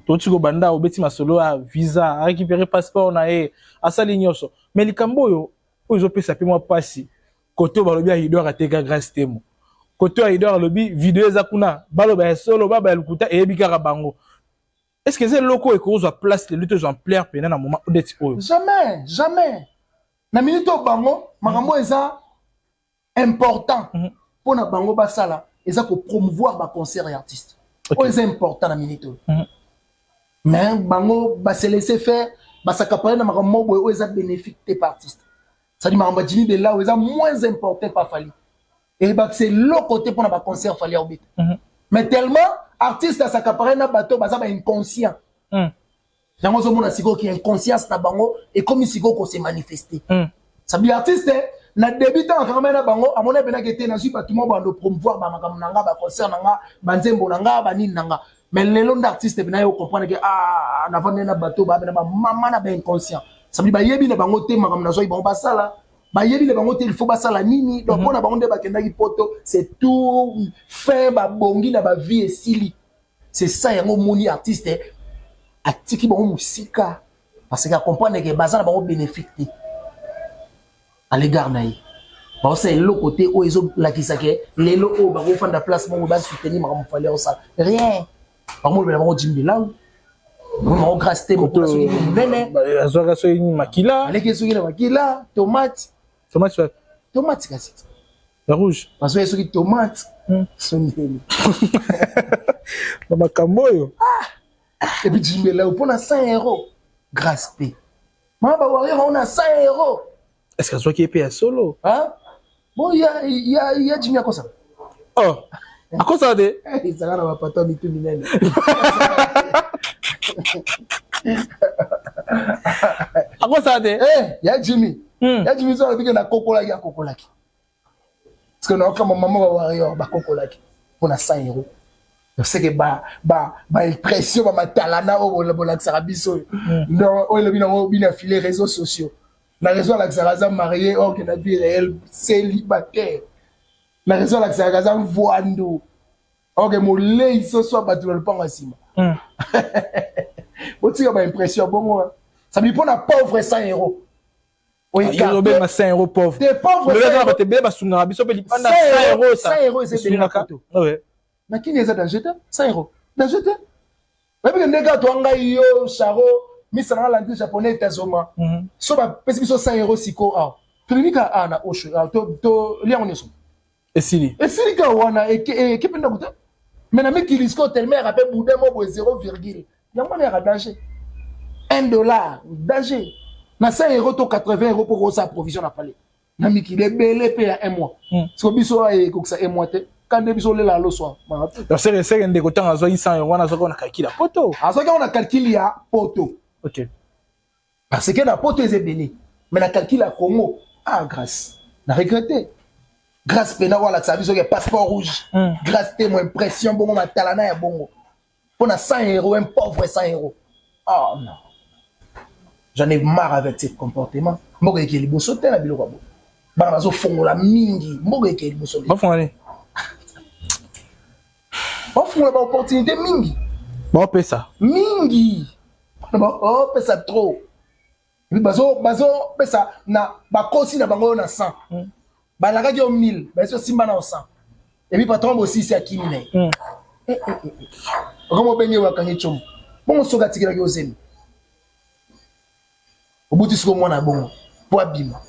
to tiko banda obeti masolo a visa a récupérer passeport na e asali nyoso mais likambo yo ozo pesa pe moi pasi côté balobi a idora teka grâce témo côté a idora lobi vidéo za kuna baloba solo baba lukuta e bikara bango. Est-ce que c'est loco et qu'on soit place les luttes exemplaires pendant un moment d'être jamais na minute bango makambo eza important pour na bango basala eza ko promouvoir ba concert et artiste. Okay. C'est important la minute. Mais bango va se laisser faire, va s'accaparer dans ma mot où est bénéfique des artistes. Ça dit Maramba Jimmy de là où ils sont moins importés par Fali. Et bah c'est l'autre côté pour un concert Fali Orbit. Mais tellement artiste à sa caparée na bateau bah ça va inconscient. Yango zo mona siko qui inconscience na bango et comme siko ko se manifester. Ça dit artiste na débutant quand même na bango à mon avis na été na suite tout le monde va promouvoir ba makam nanga ba concert nanga ba nzembo nanga ba nini nanga. Mais les longs d'artistes ben yo comprendre que ah na vendre na bateau ba maman na ba inconscient. Ça dit ba yebi na bango te makam na zo ba ça là. Ba yebi na bango te il faut ba ça la nini donc on a bango de ba kenda ki poto c'est tout fin ba bongi na ba vie et sili. C'est ça yango moni artiste atiki bango musika parce que comprendre que bazana bango bénéfice à l'égard naï ba c'est le côté où ils ont la kisake les lo o ba go fanda place bango ba soutenir ma fallait ça rien par moi le bango jimbi là bango grâce te beaucoup so nene azoka so ni makila allez so ni makila tomate kasi la rouge parce que so tomate so nene ba kamboyo et puis jimbi là pour na 100 € grâce te ma ba warrior on a 100 €. Est-ce que soit qui est payé solo? Hein? Bon, il y a Jimmy à quoi ça? Oh, à quoi ça de? Il s'en va pas tant tout minel. À quoi ça de? Eh, il y a Jimmy. Il y a Jimmy ça avec na kokolaki à kokolaki. Parce que non comme maman va warrior ba kokolaki pour na 100 €. Je sais que ba impression ba talana au la sarabiso. Non, o le bina filer réseaux sociaux. La raison la Xaraza marié or que la vie réelle célibataire. La raison la Xaraza voando. Or que mon lait ce soit battu le pan à cima. Vous avez l'impression bon ça me prend un pauvre 100 €. Oui, il y a 100 € pauvre. Des pauvres. Le gars va te béba sous na biso pe 100 € ça. 100 € c'est une photo. Ouais. Mais qui n'est pas dans jeter 100 €. Dans jeter. Mais bien les gars toi ngai yo charo misana la langue japonais tazoma so ba pesi biso 100 € siko ah tulimika ana osho to lia oneso esili ka wana e kependa kuta mais na meki risque tellement rappel boudin mo 0, yango na danger $1 danger na 100 € to 80 € pour sa provision na palais na meki le belé pe à un mois so biso e koksa un mois te quand biso le la lo soir donc c'est ndeko tanga zo 100 € wana zo ko na calcul poto aso ka on a calcul ya poto. OK. Parce que la pote est bénie. Mais la calcul à Congo, ah, grâce. La regretté. Grâce pena wala tsabiso ke passeport rouge. Grâce témoin impression bon ma talana ya bongo. Pour na 100 €, un pauvre 100 €. Oh non. J'en ai marre avec ce comportement. Mbogo ke liboso te na biloko bo. Bana bazo fongola mingi. Mbogo ke liboso. Ba fongola. Ba fongola ba opportunité mingi. Ba pesa. Mingi. Oh, pesa trop. Bazo pesa na bakosi na bango na 100. Balaka yo 1000, bazo simba na 100. Et puis patron aussi c'est akimine. Comment benye wakangi chom. Bon soka tikira yo zemi. Obuti siko mwana bongo. Po abima.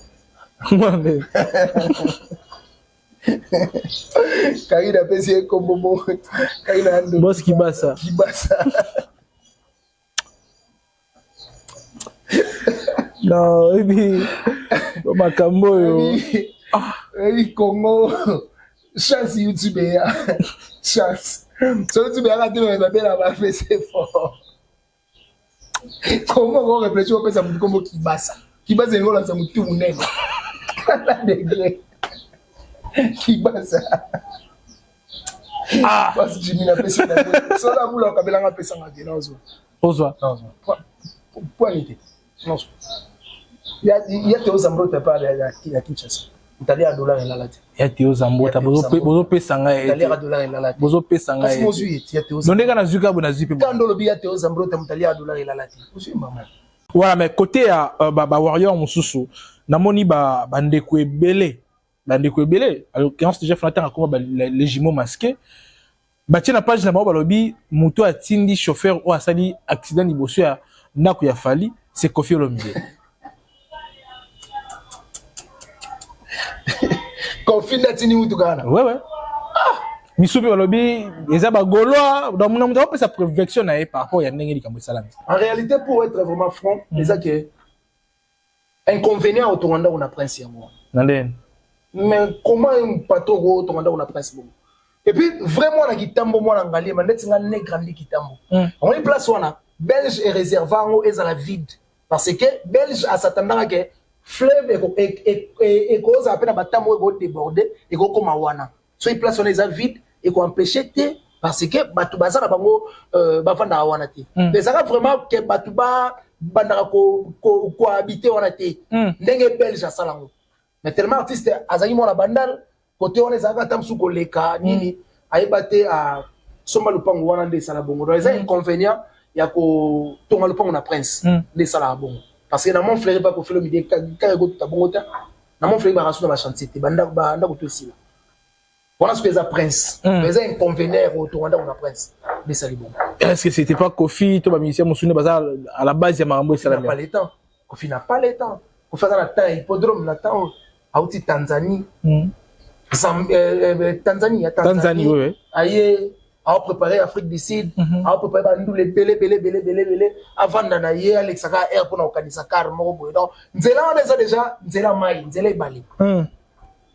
Kaida pesi ko bobo. Kaida ando. Boss Kibasa. Non, et puis, Makambo, et Congo, chance YouTube, chance. Sur YouTube, il y a des gens qui fait c'est fort. Comment on réfléchit au fait ça comme Kibasa? Kibasa est là, ça me tout mon nez. Kibasa. Ah, parce que Jimmy n'a pas ça. Ça là, vous là, quand il a pas ça, on a dit non. Point était. Non. Il y a Théo Zambo te parle à Kinshasa. Italie à dollar et la lati. Il y a Théo Zambo ta bozo pesanga Italie à dollar et la lati. Bozo pesanga. Parce que moi il y a Théo Zambo. Non nega na zuka bona zipe. Quand le bi ya Théo Zambo ta Italie à dollar et la lati. Aussi maman. Voilà mais côté à ba warrior mususu namoni ba ndeko ebele. Bandeko ebele alors quand déjà fanateur comme les jumeaux masqués. Batie na page na ba balobi moto atindi chauffeur o asali accident liboso ya ndako ya Fali c'est Koffi Olomide. Koffi natini mutu kana. Ouais. Misubi balobi eza ba goloa dans mon monde on sa projection na par rapport ya ndenge likambo salami. En réalité pour être vraiment franc, les que inconvénient au Toronda on a prince moi. Mais comment un patron au Toronda on a prince bon. Et puis vraiment la kitambo moi l'angali mais net singa ne grandi kitambo. On est place on a Belge et réservoir est à la vide parce que Belge a s'attendre que fleuve et cause à peine batambo et déborder et comme wana. So il place on est à vide et qu'on empêcher parce que batu baza na bango bavanda wana te. Mais ça vraiment que batu ba bandara ko habiter wana te. Ndenge Belge a salango. Mais tellement artiste azali mo la bandal côté on est à tamsu koleka nini aibate à somba lupango wana de sala bongo. Donc les inconvénients ya ko tonga lupango na prince de sala bongo. Parce que na mon frère pas ko faire le midi quand go ta bongo ta. Na mon frère ba rasu na ba chantier te banda ko to sila. Voilà ce que les prince. Les inconvénients au Toronda on a prince. Mais ça les bon. Est-ce que c'était pas Kofi, toi, musicien, Moussouné Bazar, à la base, il y a Marambo et Kofi n'a pas le temps. Kofi n'a pas le temps. Kofi a le temps, hippodrome, le temps, à outil Tanzanie. Tanzanie, oui. Aïe, à préparer l'Afrique du Sud, à préparer les belé, avant d'anayer, Alexaka Air pour nous organiser car, Moro, donc, Nzela, on est déjà, Nzela Maï, Nzela Bali.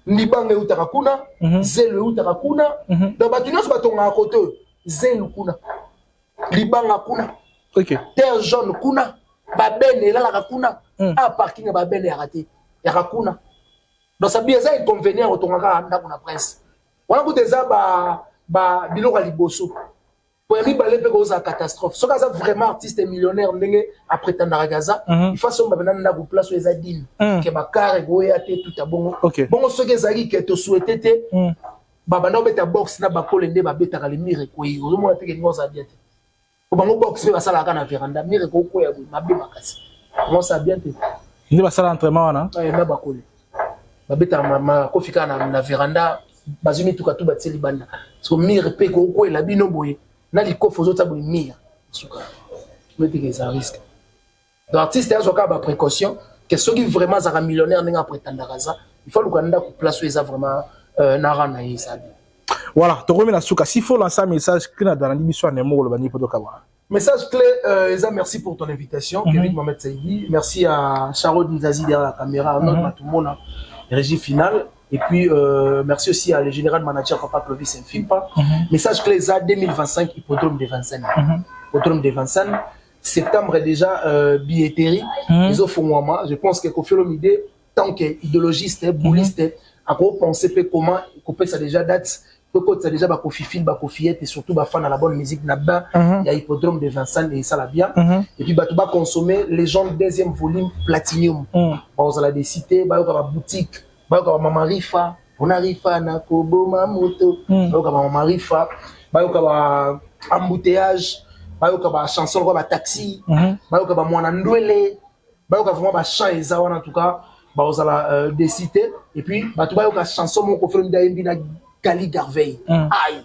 Nibanga utarakuna, zelo utarakuna, dans batunos batonga à côté, zelo kuna, libanga kuna, terre jaune kuna, babene la rakuna, a parking babene arrêté, yarakuna. Donc ça bien ça inconvénient au tonga na kuna presse. Wana ko déjà ba biloko liboso. Pour y balé pe cause catastrophe. Ce cas vraiment artiste et millionnaire ndenge après tandara Gaza, il faut son babena na ko place les adines que ba carré goya te tout à bon. Bon ce que zali que te souhaité te babana beta box na ba kolende ba beta le mire ko yi. Au moins te que ngoza bien te. Ko bango box be basala kana veranda mire ko ko ya mabe makasi. On ça bien te. Ni basala entraînement wana. Na ba kole. Ba beta ma ko fika na veranda bazumi tout ka tout batseli banda. So mire pe ko ko la bino boye. Na li kof aux autres abou mire suka mettez que risque donc artiste a zoka ba précaution que ceux qui vraiment za millionnaire n'enga prétendre ça il faut le Canada pour placer ça vraiment nara na ça voilà to remet la suka s'il faut lancer un message que na dans l'émission Nemo le bani poto kawa message clé Eza merci pour ton invitation Kevin Mohamed Saïdi merci à Charod Nzazi derrière la caméra notre tout le monde régie finale. Et puis, merci aussi à le général manager Papa Clovis Infimpa. Message clé ZA 2025, hippodrome de Vincennes. Hippodrome de Vincennes. Septembre est déjà billetterie. Ils offrent moi. Je pense que Kofi Olomide, tant qu'idéologiste, bouliste, à quoi penser comment, Kofi ça déjà date, Kofi ça déjà Kofi Film, Kofi et surtout fan à la bonne musique là-bas. Il y a hippodrome de Vincennes et ça la bien. Et puis, tu vas consommer Légende deuxième volume Platinum. On a des cités, la boutique. Bayoka mama rifa ona rifa na koboma moto bayoka mama rifa bayoka ba embouteillage bayoka ba chanson ba taxi bayoka ba mwana ndwele bayoka vraiment ba chant eza wana en tout cas ba ozala des cités et puis ba to bayoka chanson mon kofre ndayembi na Gali Garveille aïe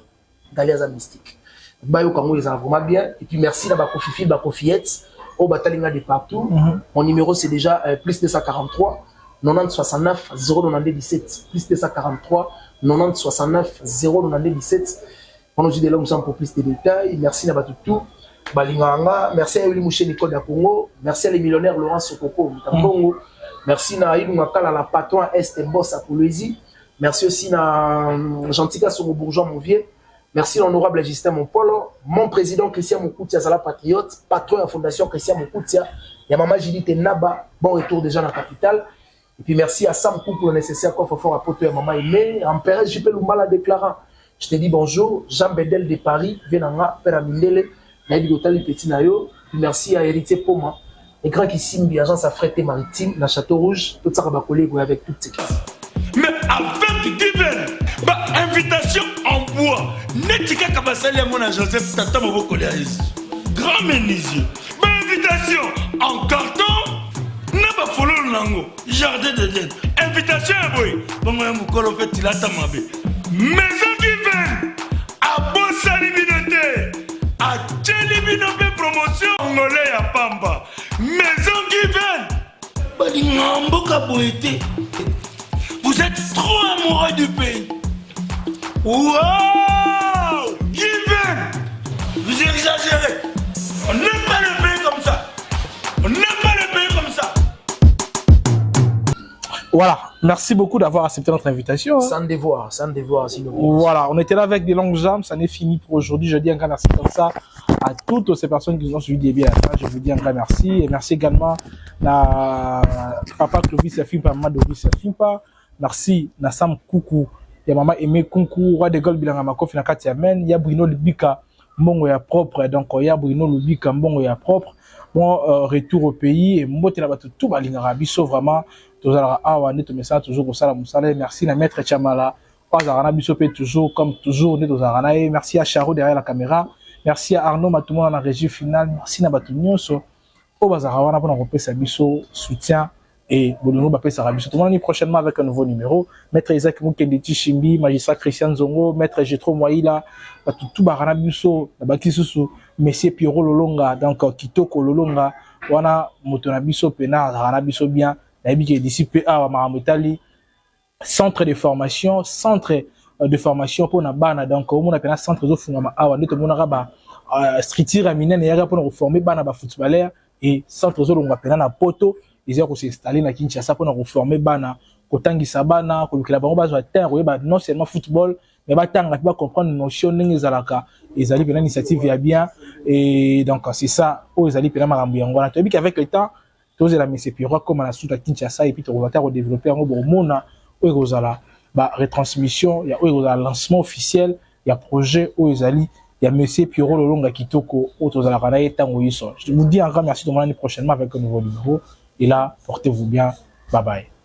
Gali za mystique bayoka ngo eza vraiment bien et puis merci na ba Kofi ba Kofiette au batalinga de partout mon numéro c'est déjà plus 243 90 69 092 17 plus 243 90 69 092 17 on nous dit de là nous sommes pour plus de détails merci na tout balinganga merci à Yuli Mouché Nicole da Congo merci à les millionnaires Laurent Sokoko Congo merci na Yulu Makala la patron Est boss à Polésie merci aussi na Gentika Songo Bourgeois mon vieux merci l'honorable Justin Monpolo mon président Christian Mokoutia Zala patriote patron de la fondation Christian Mokoutia ya maman Judith Naba bon retour déjà dans la capitale. Et puis merci à Sam Kou pour le nécessaire coffre fort à Poto et Maman Aimé. En Pérez, JP Lumbala déclarant. Je te dis bonjour, Jean Bedel de Paris, Venanga, Père Amindele, Naïdi Gotali Petit Nayo. Puis merci à Héritier Poma, et Grand Kissimbi, agence affrétée maritime, la Château Rouge, tout ça va coller avec toutes ces classes. Mais avec Given, invitation en bois, Netika Kabasali à mon Joseph Tata Moboko grand menuisier. Invitation en carton. Naba follow nango jardin d'Eden invitation boy bongo mukolo fait tilata mabe maison Given a bon salibinote a chelibinote promotion ngolé ya pamba maison Given bali ngambo kaboité vous êtes trop amoureux du pays wow Given vous exagérez on n'aime pas le pays comme ça on n'aime pas le pays comme ça Voilà, merci beaucoup d'avoir accepté notre invitation. Sans devoir, sinon. Voilà, on était là avec des longues jambes, ça n'est fini pour aujourd'hui. Je dis un grand merci comme ça à toutes ces personnes qui nous ont suivis bien à la fin. Je vous dis un grand merci. Et merci également à Papa Clovis Yafimpa, Maman Doris Yafimpa. Merci Nassam Koukou, ya Maman Aimé Koukou, Roi de Gol Bilanga Makofi Nakati Amen. Il y a Bruno Lubika, Mbongo ya propre. Donc, il y a Bruno Lubika, Mbongo ya propre. Bon, retour au pays. Et Mbote la batu tout balingara biso vraiment. Toujours au salam. Merci à Maître Chamala. Toujours comme toujours. Merci à Charo derrière la caméra. Merci à Arnaud Matoumou dans la régie finale. Merci à Batounioso. Au Bazarawana pour nous soutien et Bolono Bapé Sarabiso. Tout le monde prochainement avec un nouveau numéro. Maître Isaac Moukendeti Chimbi, magistrat Christian Zongo, Maître Jetro Moïla, Batutu Baranabiso, Bakisusu, Monsieur Pierrot Lolonga, donc Kitoko Lolonga, Wana Motonabiso Pena, Ranabiso bien. D'ici PA Maramotali, centre de formation pour na bana donc on appelle un centre de formation awa nito mona ba structure amine na yaka pour former bana ba footballeur et centre zo longa pena na poto ils ont s'installer na Kinshasa pour former bana kotangisa bana ko lukela bango bazwa terre ba non seulement football mais ba tanga ba comprendre notion ndenge zalaka ezali pena initiative ya bien et donc c'est ça o ezali pena marambo yango na tobi qu'avec le temps tous les messieurs Pierrot comme à la suite à Kinshasa et puis on va développer un bon mona où ils ont la retransmission il y a où ils ont lancement officiel il y a projet où ils allaient il y a monsieur Pierrot Lolonga Kitoko autour de la ranaï tango yiso. Je vous dis un grand merci de l'année prochainement avec un nouveau numéro et là portez-vous bien, bye bye.